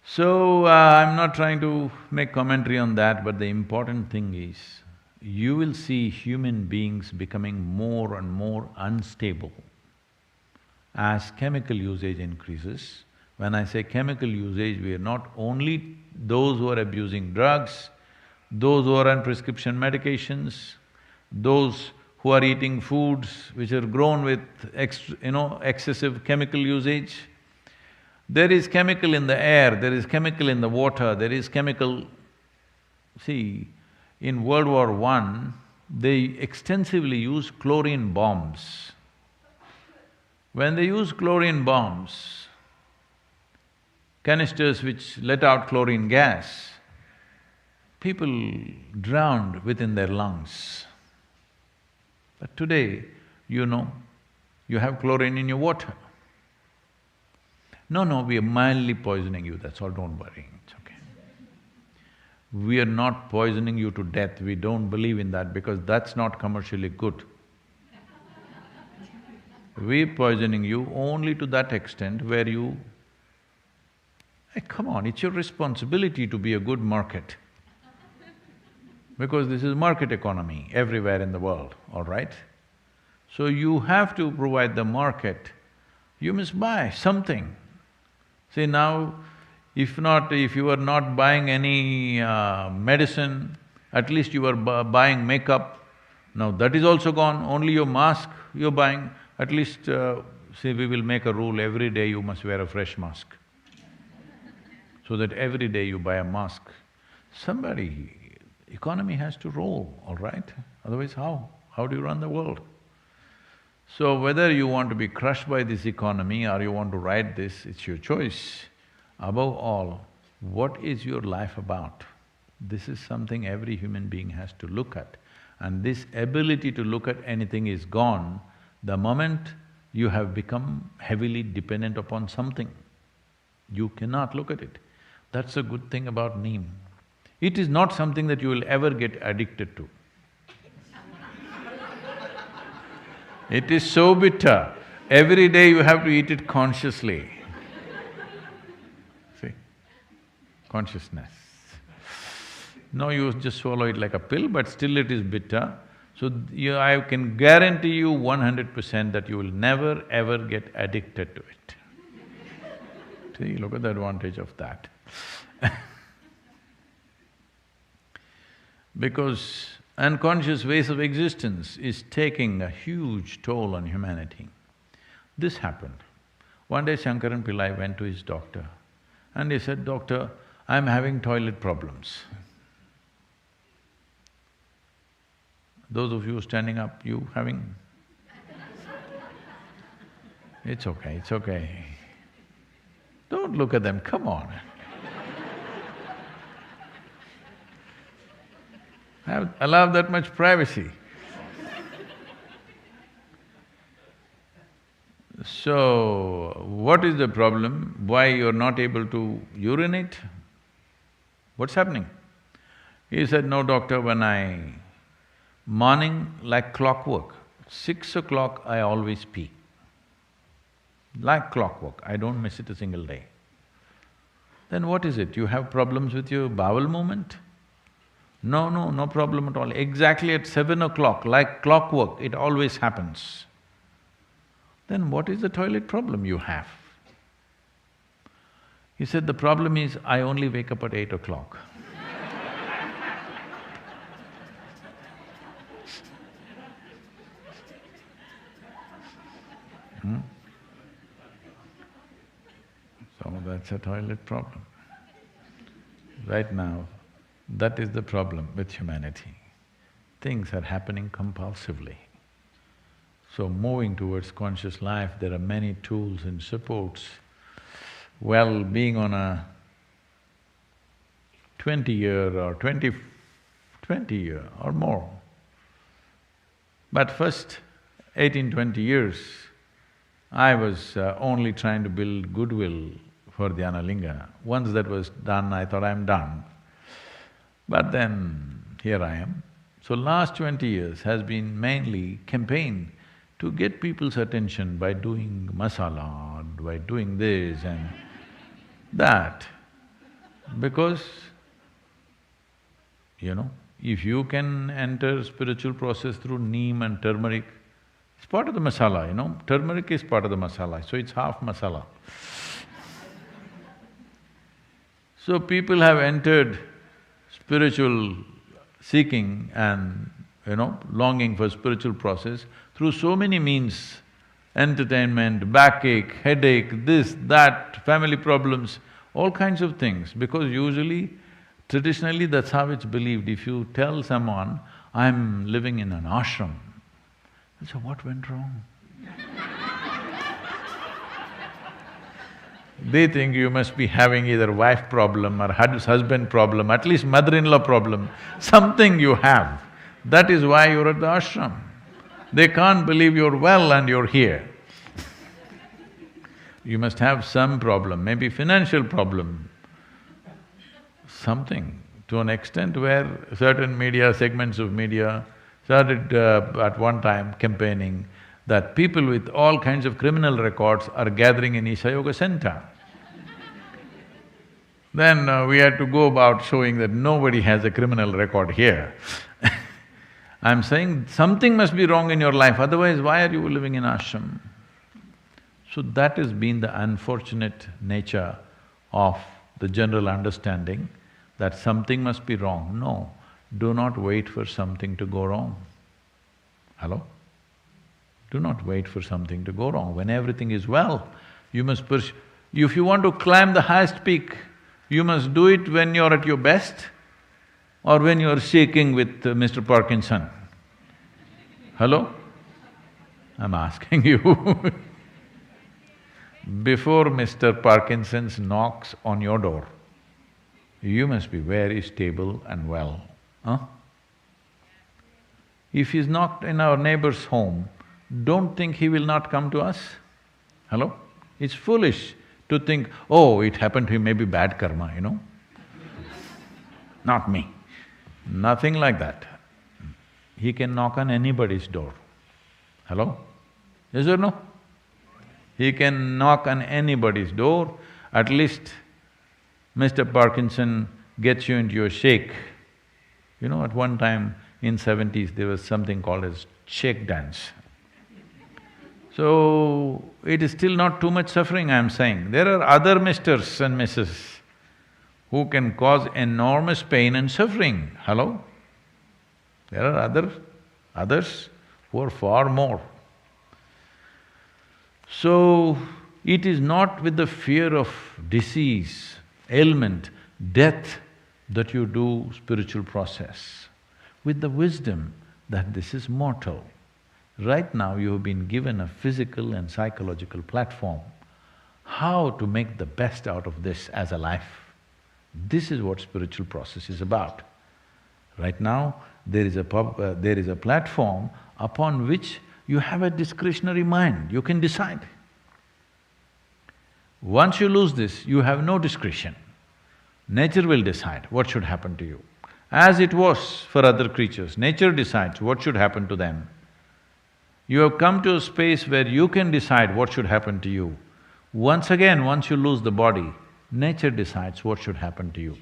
So, I'm not trying to make commentary on that, but the important thing is, you will see human beings becoming more and more unstable as chemical usage increases. When I say chemical usage, we are not only those who are abusing drugs, those who are on prescription medications, those who are eating foods which are grown with excessive chemical usage. There is chemical in the air, there is chemical in the water, there is chemical… See, in World War I, they extensively used chlorine bombs. When they used chlorine bombs, canisters which let out chlorine gas, people drowned within their lungs. But today, you have chlorine in your water. No, we are mildly poisoning you, that's all, don't worry, it's okay. We are not poisoning you to death, we don't believe in that because that's not commercially good. We're poisoning you only to that extent where you… Hey, come on, it's your responsibility to be a good market. Because this is market economy everywhere in the world, all right? So you have to provide the market, you must buy something. See now, if you are not buying any medicine, at least you are buying makeup. Now that is also gone, only your mask you're buying. At least, see, we will make a rule, every day you must wear a fresh mask. So that every day you buy a mask. Economy has to roll, all right? Otherwise how? How do you run the world? So whether you want to be crushed by this economy or you want to ride this, it's your choice. Above all, what is your life about? This is something every human being has to look at. And this ability to look at anything is gone the moment you have become heavily dependent upon something. You cannot look at it. That's a good thing about Neem. It is not something that you will ever get addicted to. It is so bitter, every day you have to eat it consciously. See? Consciousness. No, you just swallow it like a pill, but still it is bitter. So, I can guarantee you 100% that you will never ever get addicted to it. See, look at the advantage of that. Because unconscious ways of existence is taking a huge toll on humanity. This happened. One day Shankaran Pillai went to his doctor and he said, "Doctor, I'm having toilet problems." Those of you standing up, you having? It's okay, it's okay. Don't look at them, come on. Allow that much privacy. So, what is the problem? Why you're not able to urinate? What's happening? He said, "No, doctor, morning like clockwork, 6 o'clock I always pee. Like clockwork, I don't miss it a single day." Then what is it? You have problems with your bowel movement? No, no problem at all. Exactly at 7 o'clock, like clockwork, it always happens. Then what is the toilet problem you have? He said, "The problem is I only wake up at 8 o'clock." So that's a toilet problem. Right now, that is the problem with humanity. Things are happening compulsively. So moving towards conscious life, there are many tools and supports. Well, being on a 20-year or 20 year or more, but first 18-20 years, I was only trying to build goodwill for the Analinga. Once that was done, I thought I'm done. But then, here I am. So last 20 years has been mainly campaign to get people's attention by doing masala, by doing this and that. Because, if you can enter spiritual process through neem and turmeric, it's part of the masala, turmeric is part of the masala, so it's half masala. So people have entered spiritual seeking and, longing for spiritual process through so many means, entertainment, backache, headache, this, that, family problems, all kinds of things, because usually, traditionally that's how it's believed. If you tell someone, I'm living in an ashram, they'll say, what went wrong? They think you must be having either wife problem or husband problem, at least mother-in-law problem, something you have. That is why you're at the ashram. They can't believe you're well and you're here. You must have some problem, maybe financial problem, something, to an extent where certain media, segments of media started at one time campaigning that people with all kinds of criminal records are gathering in Isha Yoga Center. Then we had to go about showing that nobody has a criminal record here. I'm saying something must be wrong in your life, otherwise why are you living in ashram? So that has been the unfortunate nature of the general understanding that something must be wrong. No, do not wait for something to go wrong. Hello? Do not wait for something to go wrong. When everything is well, you must pursue. If you want to climb the highest peak, you must do it when you're at your best or when you're shaking with Mr. Parkinson. Hello? I'm asking you. Before Mr. Parkinson's knocks on your door, you must be very stable and well, huh? If he's knocked in our neighbor's home, don't think he will not come to us. Hello? It's foolish to think, oh, it happened to him, maybe bad karma, Not me. Nothing like that. He can knock on anybody's door. Hello? Yes or no? He can knock on anybody's door, at least Mr. Parkinson gets you into your shake. At one time in 70s, there was something called as shake dance. So, it is still not too much suffering, I'm saying. There are other misters and misses who can cause enormous pain and suffering. Hello? There are others who are far more. So, it is not with the fear of disease, ailment, death that you do spiritual process. With the wisdom that this is mortal. Right now you have been given a physical and psychological platform. How to make the best out of this as a life? This is what spiritual process is about. Right now, there is a platform upon which you have a discretionary mind, you can decide. Once you lose this, you have no discretion. Nature will decide what should happen to you. As it was for other creatures, nature decides what should happen to them. You have come to a space where you can decide what should happen to you. Once again, once you lose the body, nature decides what should happen to you.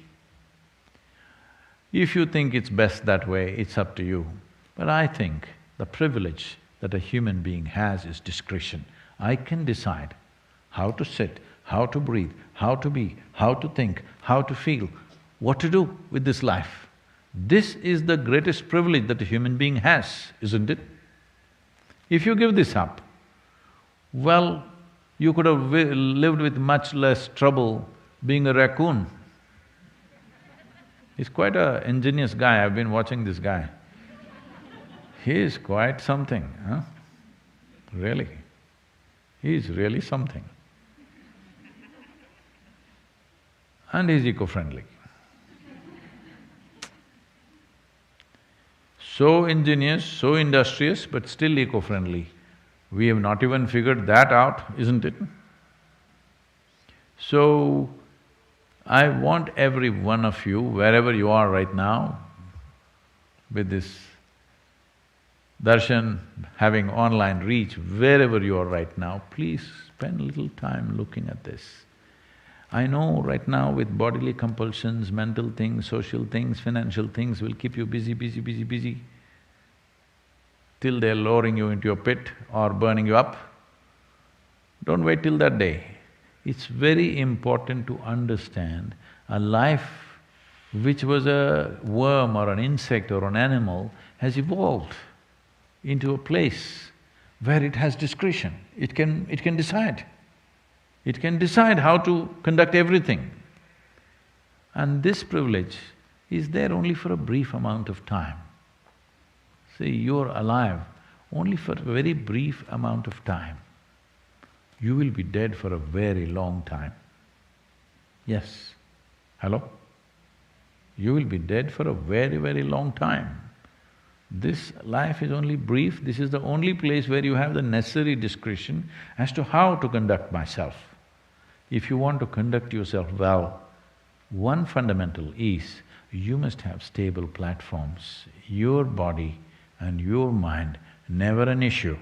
If you think it's best that way, it's up to you. But I think the privilege that a human being has is discretion. I can decide how to sit, how to breathe, how to be, how to think, how to feel, what to do with this life. This is the greatest privilege that a human being has, isn't it? If you give this up, well, You could have lived with much less trouble being a raccoon. He's quite an ingenious guy, I've been watching this guy. He is quite something, huh? Really. He is really something. And he's eco-friendly. So ingenious, so industrious, but still eco-friendly. We have not even figured that out, isn't it? So, I want every one of you, wherever you are right now, with this darshan having online reach, wherever you are right now, please spend a little time looking at this. I know right now with bodily compulsions, mental things, social things, financial things will keep you busy, till they're lowering you into your pit or burning you up. Don't wait till that day. It's very important to understand a life which was a worm or an insect or an animal has evolved into a place where it has discretion. It can decide. It can decide how to conduct everything. And this privilege is there only for a brief amount of time. See, you're alive only for a very brief amount of time. You will be dead for a very long time. Yes. Hello? You will be dead for a very, very long time. This life is only brief, this is the only place where you have the necessary discretion as to how to conduct myself. If you want to conduct yourself well, one fundamental is you must have stable platforms. Your body and your mind, never an issue.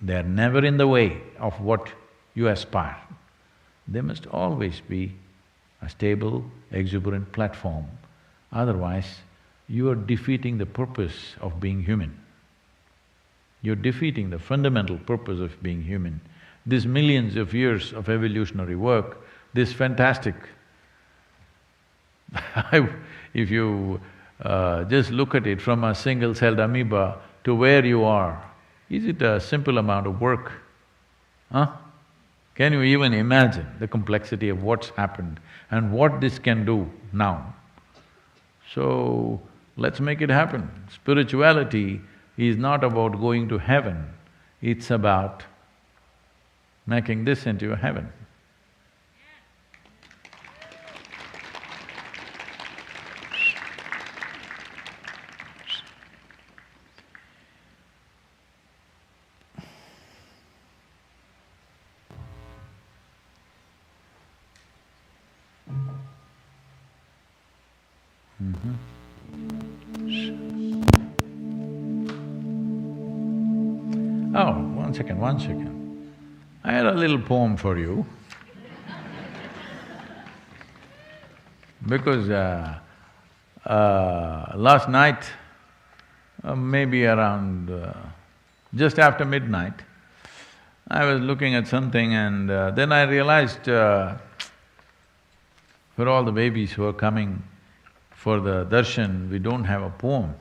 They are never in the way of what you aspire. There must always be a stable, exuberant platform. Otherwise, you are defeating the purpose of being human. You're defeating the fundamental purpose of being human. These millions of years of evolutionary work, this fantastic… if you just look at it from a single-celled amoeba to where you are, is it a simple amount of work? Huh? Can you even imagine the complexity of what's happened and what this can do now? So, let's make it happen. Spirituality is not about going to heaven, it's about making this into a heaven. Oh, one second. I had a little poem for you. Because last night, maybe around just after midnight, I was looking at something and then I realized for all the babies who are coming for the darshan, we don't have a poem.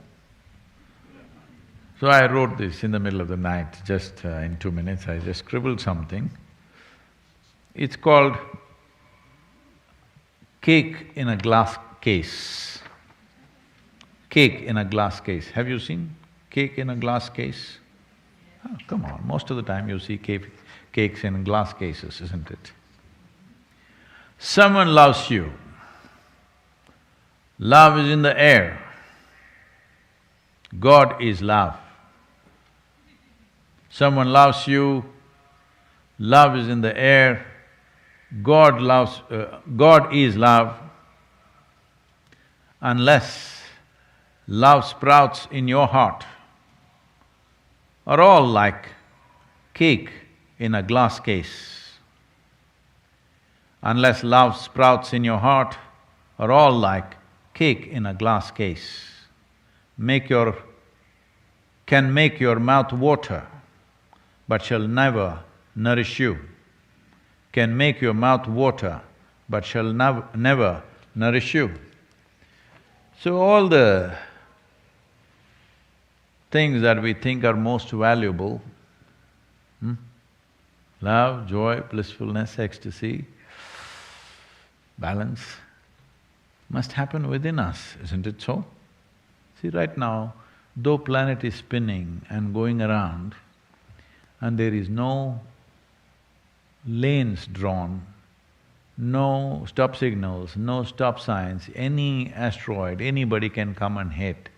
So I wrote this in the middle of the night, just in 2 minutes, I just scribbled something. It's called Cake in a Glass Case. Cake in a glass case. Have you seen cake in a glass case? Oh, come on, most of the time you see cakes in glass cases, isn't it? Someone loves you. Love is in the air. God is love. Someone loves you, love is in the air, God is love. Unless love sprouts in your heart, are all like cake in a glass case. Unless love sprouts in your heart, are all like cake in a glass case. Can make your mouth water, but shall never nourish you. Can make your mouth water, but shall never nourish you. So all the things that we think are most valuable, Love, joy, blissfulness, ecstasy, balance must happen within us, isn't it so? See, right now, though planet is spinning and going around and there is no lanes drawn, no stop signals, no stop signs, any asteroid, anybody can come and hit.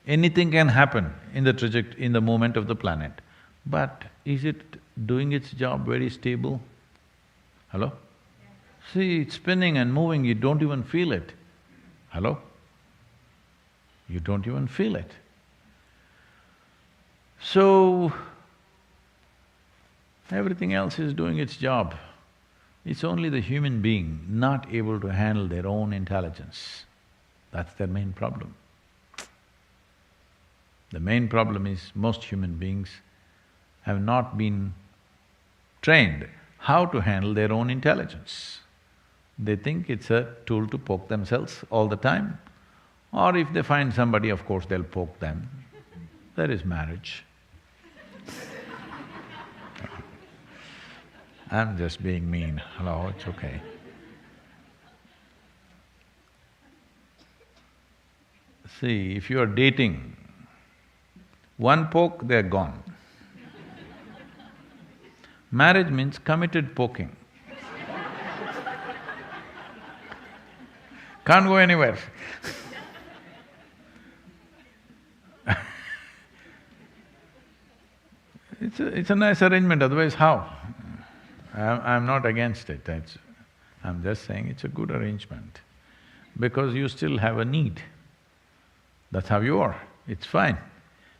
Anything can happen in in the movement of the planet. But is it doing its job very stable? Hello? See, it's spinning and moving, you don't even feel it. Hello? You don't even feel it. So, everything else is doing its job. It's only the human being not able to handle their own intelligence. That's their main problem. The main problem is most human beings have not been trained how to handle their own intelligence. They think it's a tool to poke themselves all the time, or if they find somebody, of course, they'll poke them. That is marriage. I'm just being mean, hello, it's okay. See, if you are dating, one poke, they're gone. Marriage means committed poking. Can't go anywhere. It's a nice arrangement, otherwise how? I'm not against it, I'm just saying it's a good arrangement because you still have a need. That's how you are, it's fine.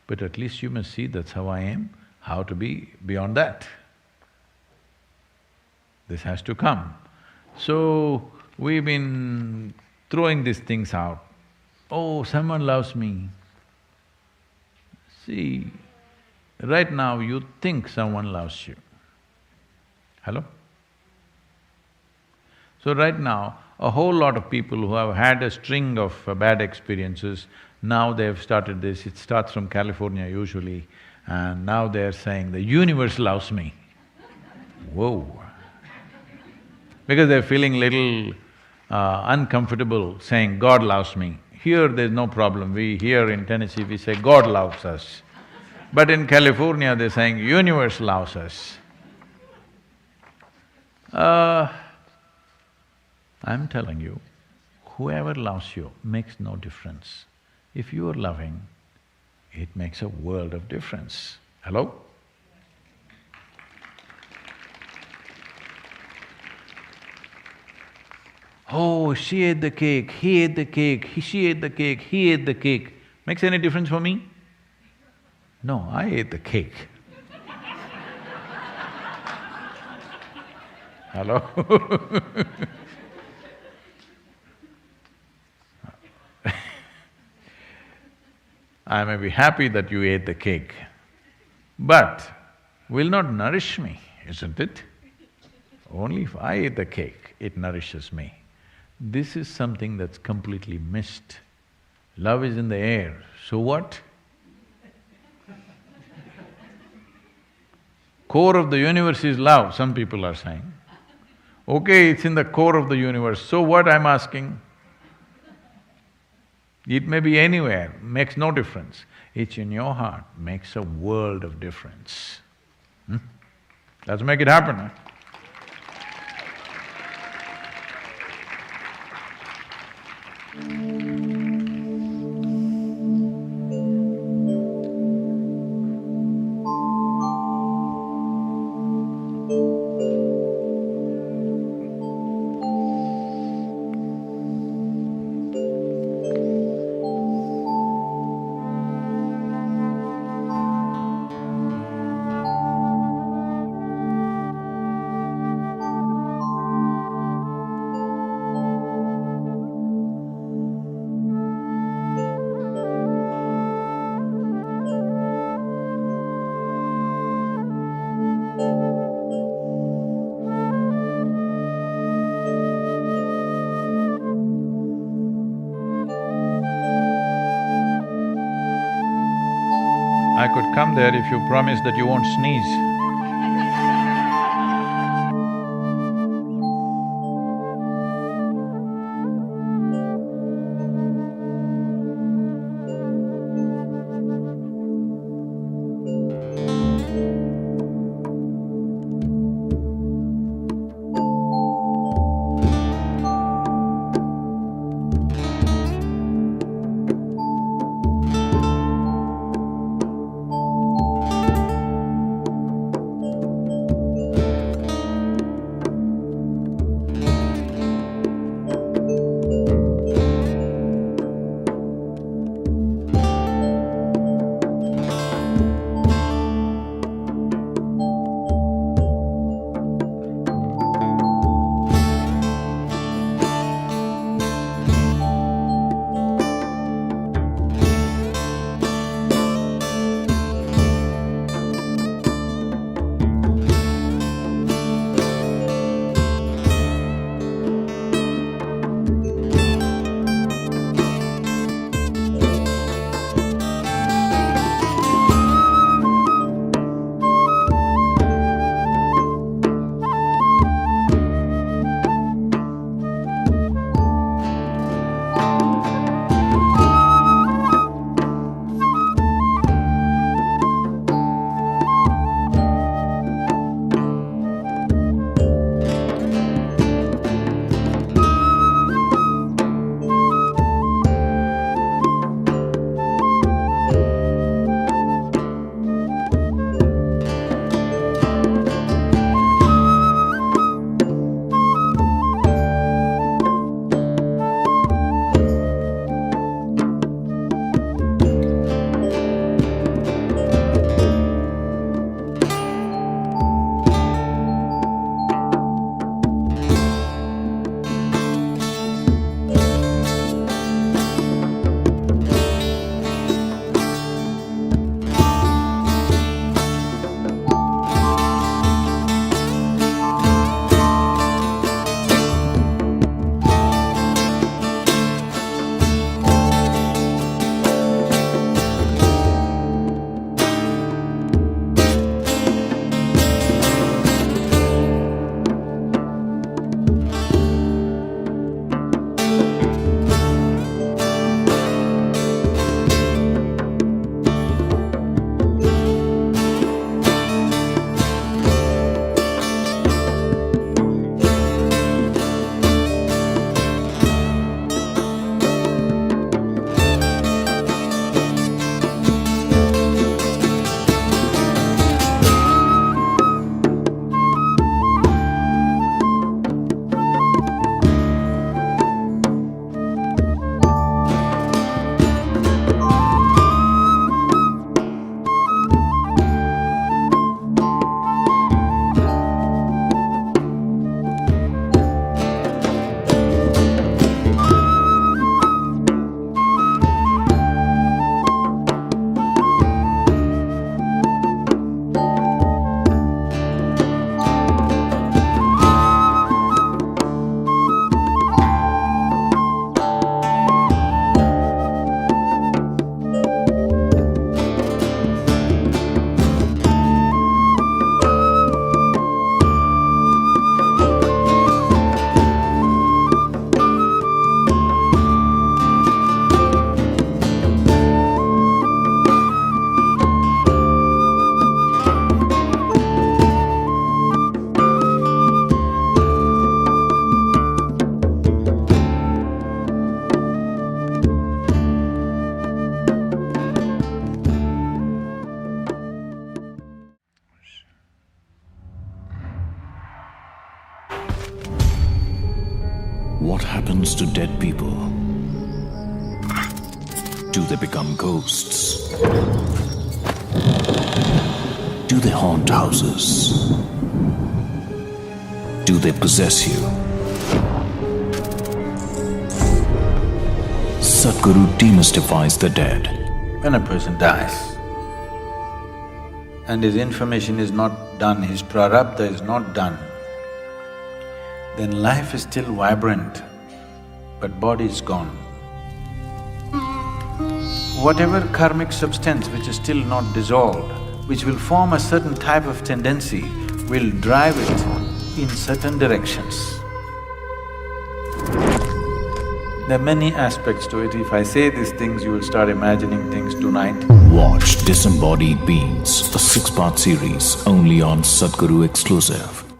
But at least you must see that's how I am, how to be beyond that. This has to come. So, we've been throwing these things out. Oh, someone loves me. See, right now you think someone loves you. Hello? So right now, a whole lot of people who have had a string of bad experiences, now they've started this, it starts from California usually, and now they're saying, the universe loves me. Whoa! Because they're feeling little uncomfortable saying, God loves me. Here there's no problem, here in Tennessee we say, God loves us. But in California they're saying, universe loves us. I'm telling you, whoever loves you makes no difference. If you are loving, it makes a world of difference. Hello? Oh, she ate the cake, he ate the cake, she ate the cake, he ate the cake. Makes any difference for me? No, I ate the cake. Hello? I may be happy that you ate the cake, but will not nourish me, isn't it? Only if I eat the cake, it nourishes me. This is something that's completely missed. Love is in the air, so what? Core of the universe is love, some people are saying. Okay, it's in the core of the universe, so what I'm asking? It may be anywhere, makes no difference. It's in your heart, makes a world of difference. Let's make it happen, huh? I could come there if you promise that you won't sneeze. happens to dead people? Do they become ghosts? Do they haunt houses? Do they possess you? Sadhguru demystifies the dead. When a person dies and his information is not done, his prarabdha is not done, then life is still vibrant, but body is gone. Whatever karmic substance which is still not dissolved, which will form a certain type of tendency, will drive it in certain directions. There are many aspects to it. If I say these things, you will start imagining things tonight. Watch Disembodied Beings, a 6-part series only on Sadhguru exclusive.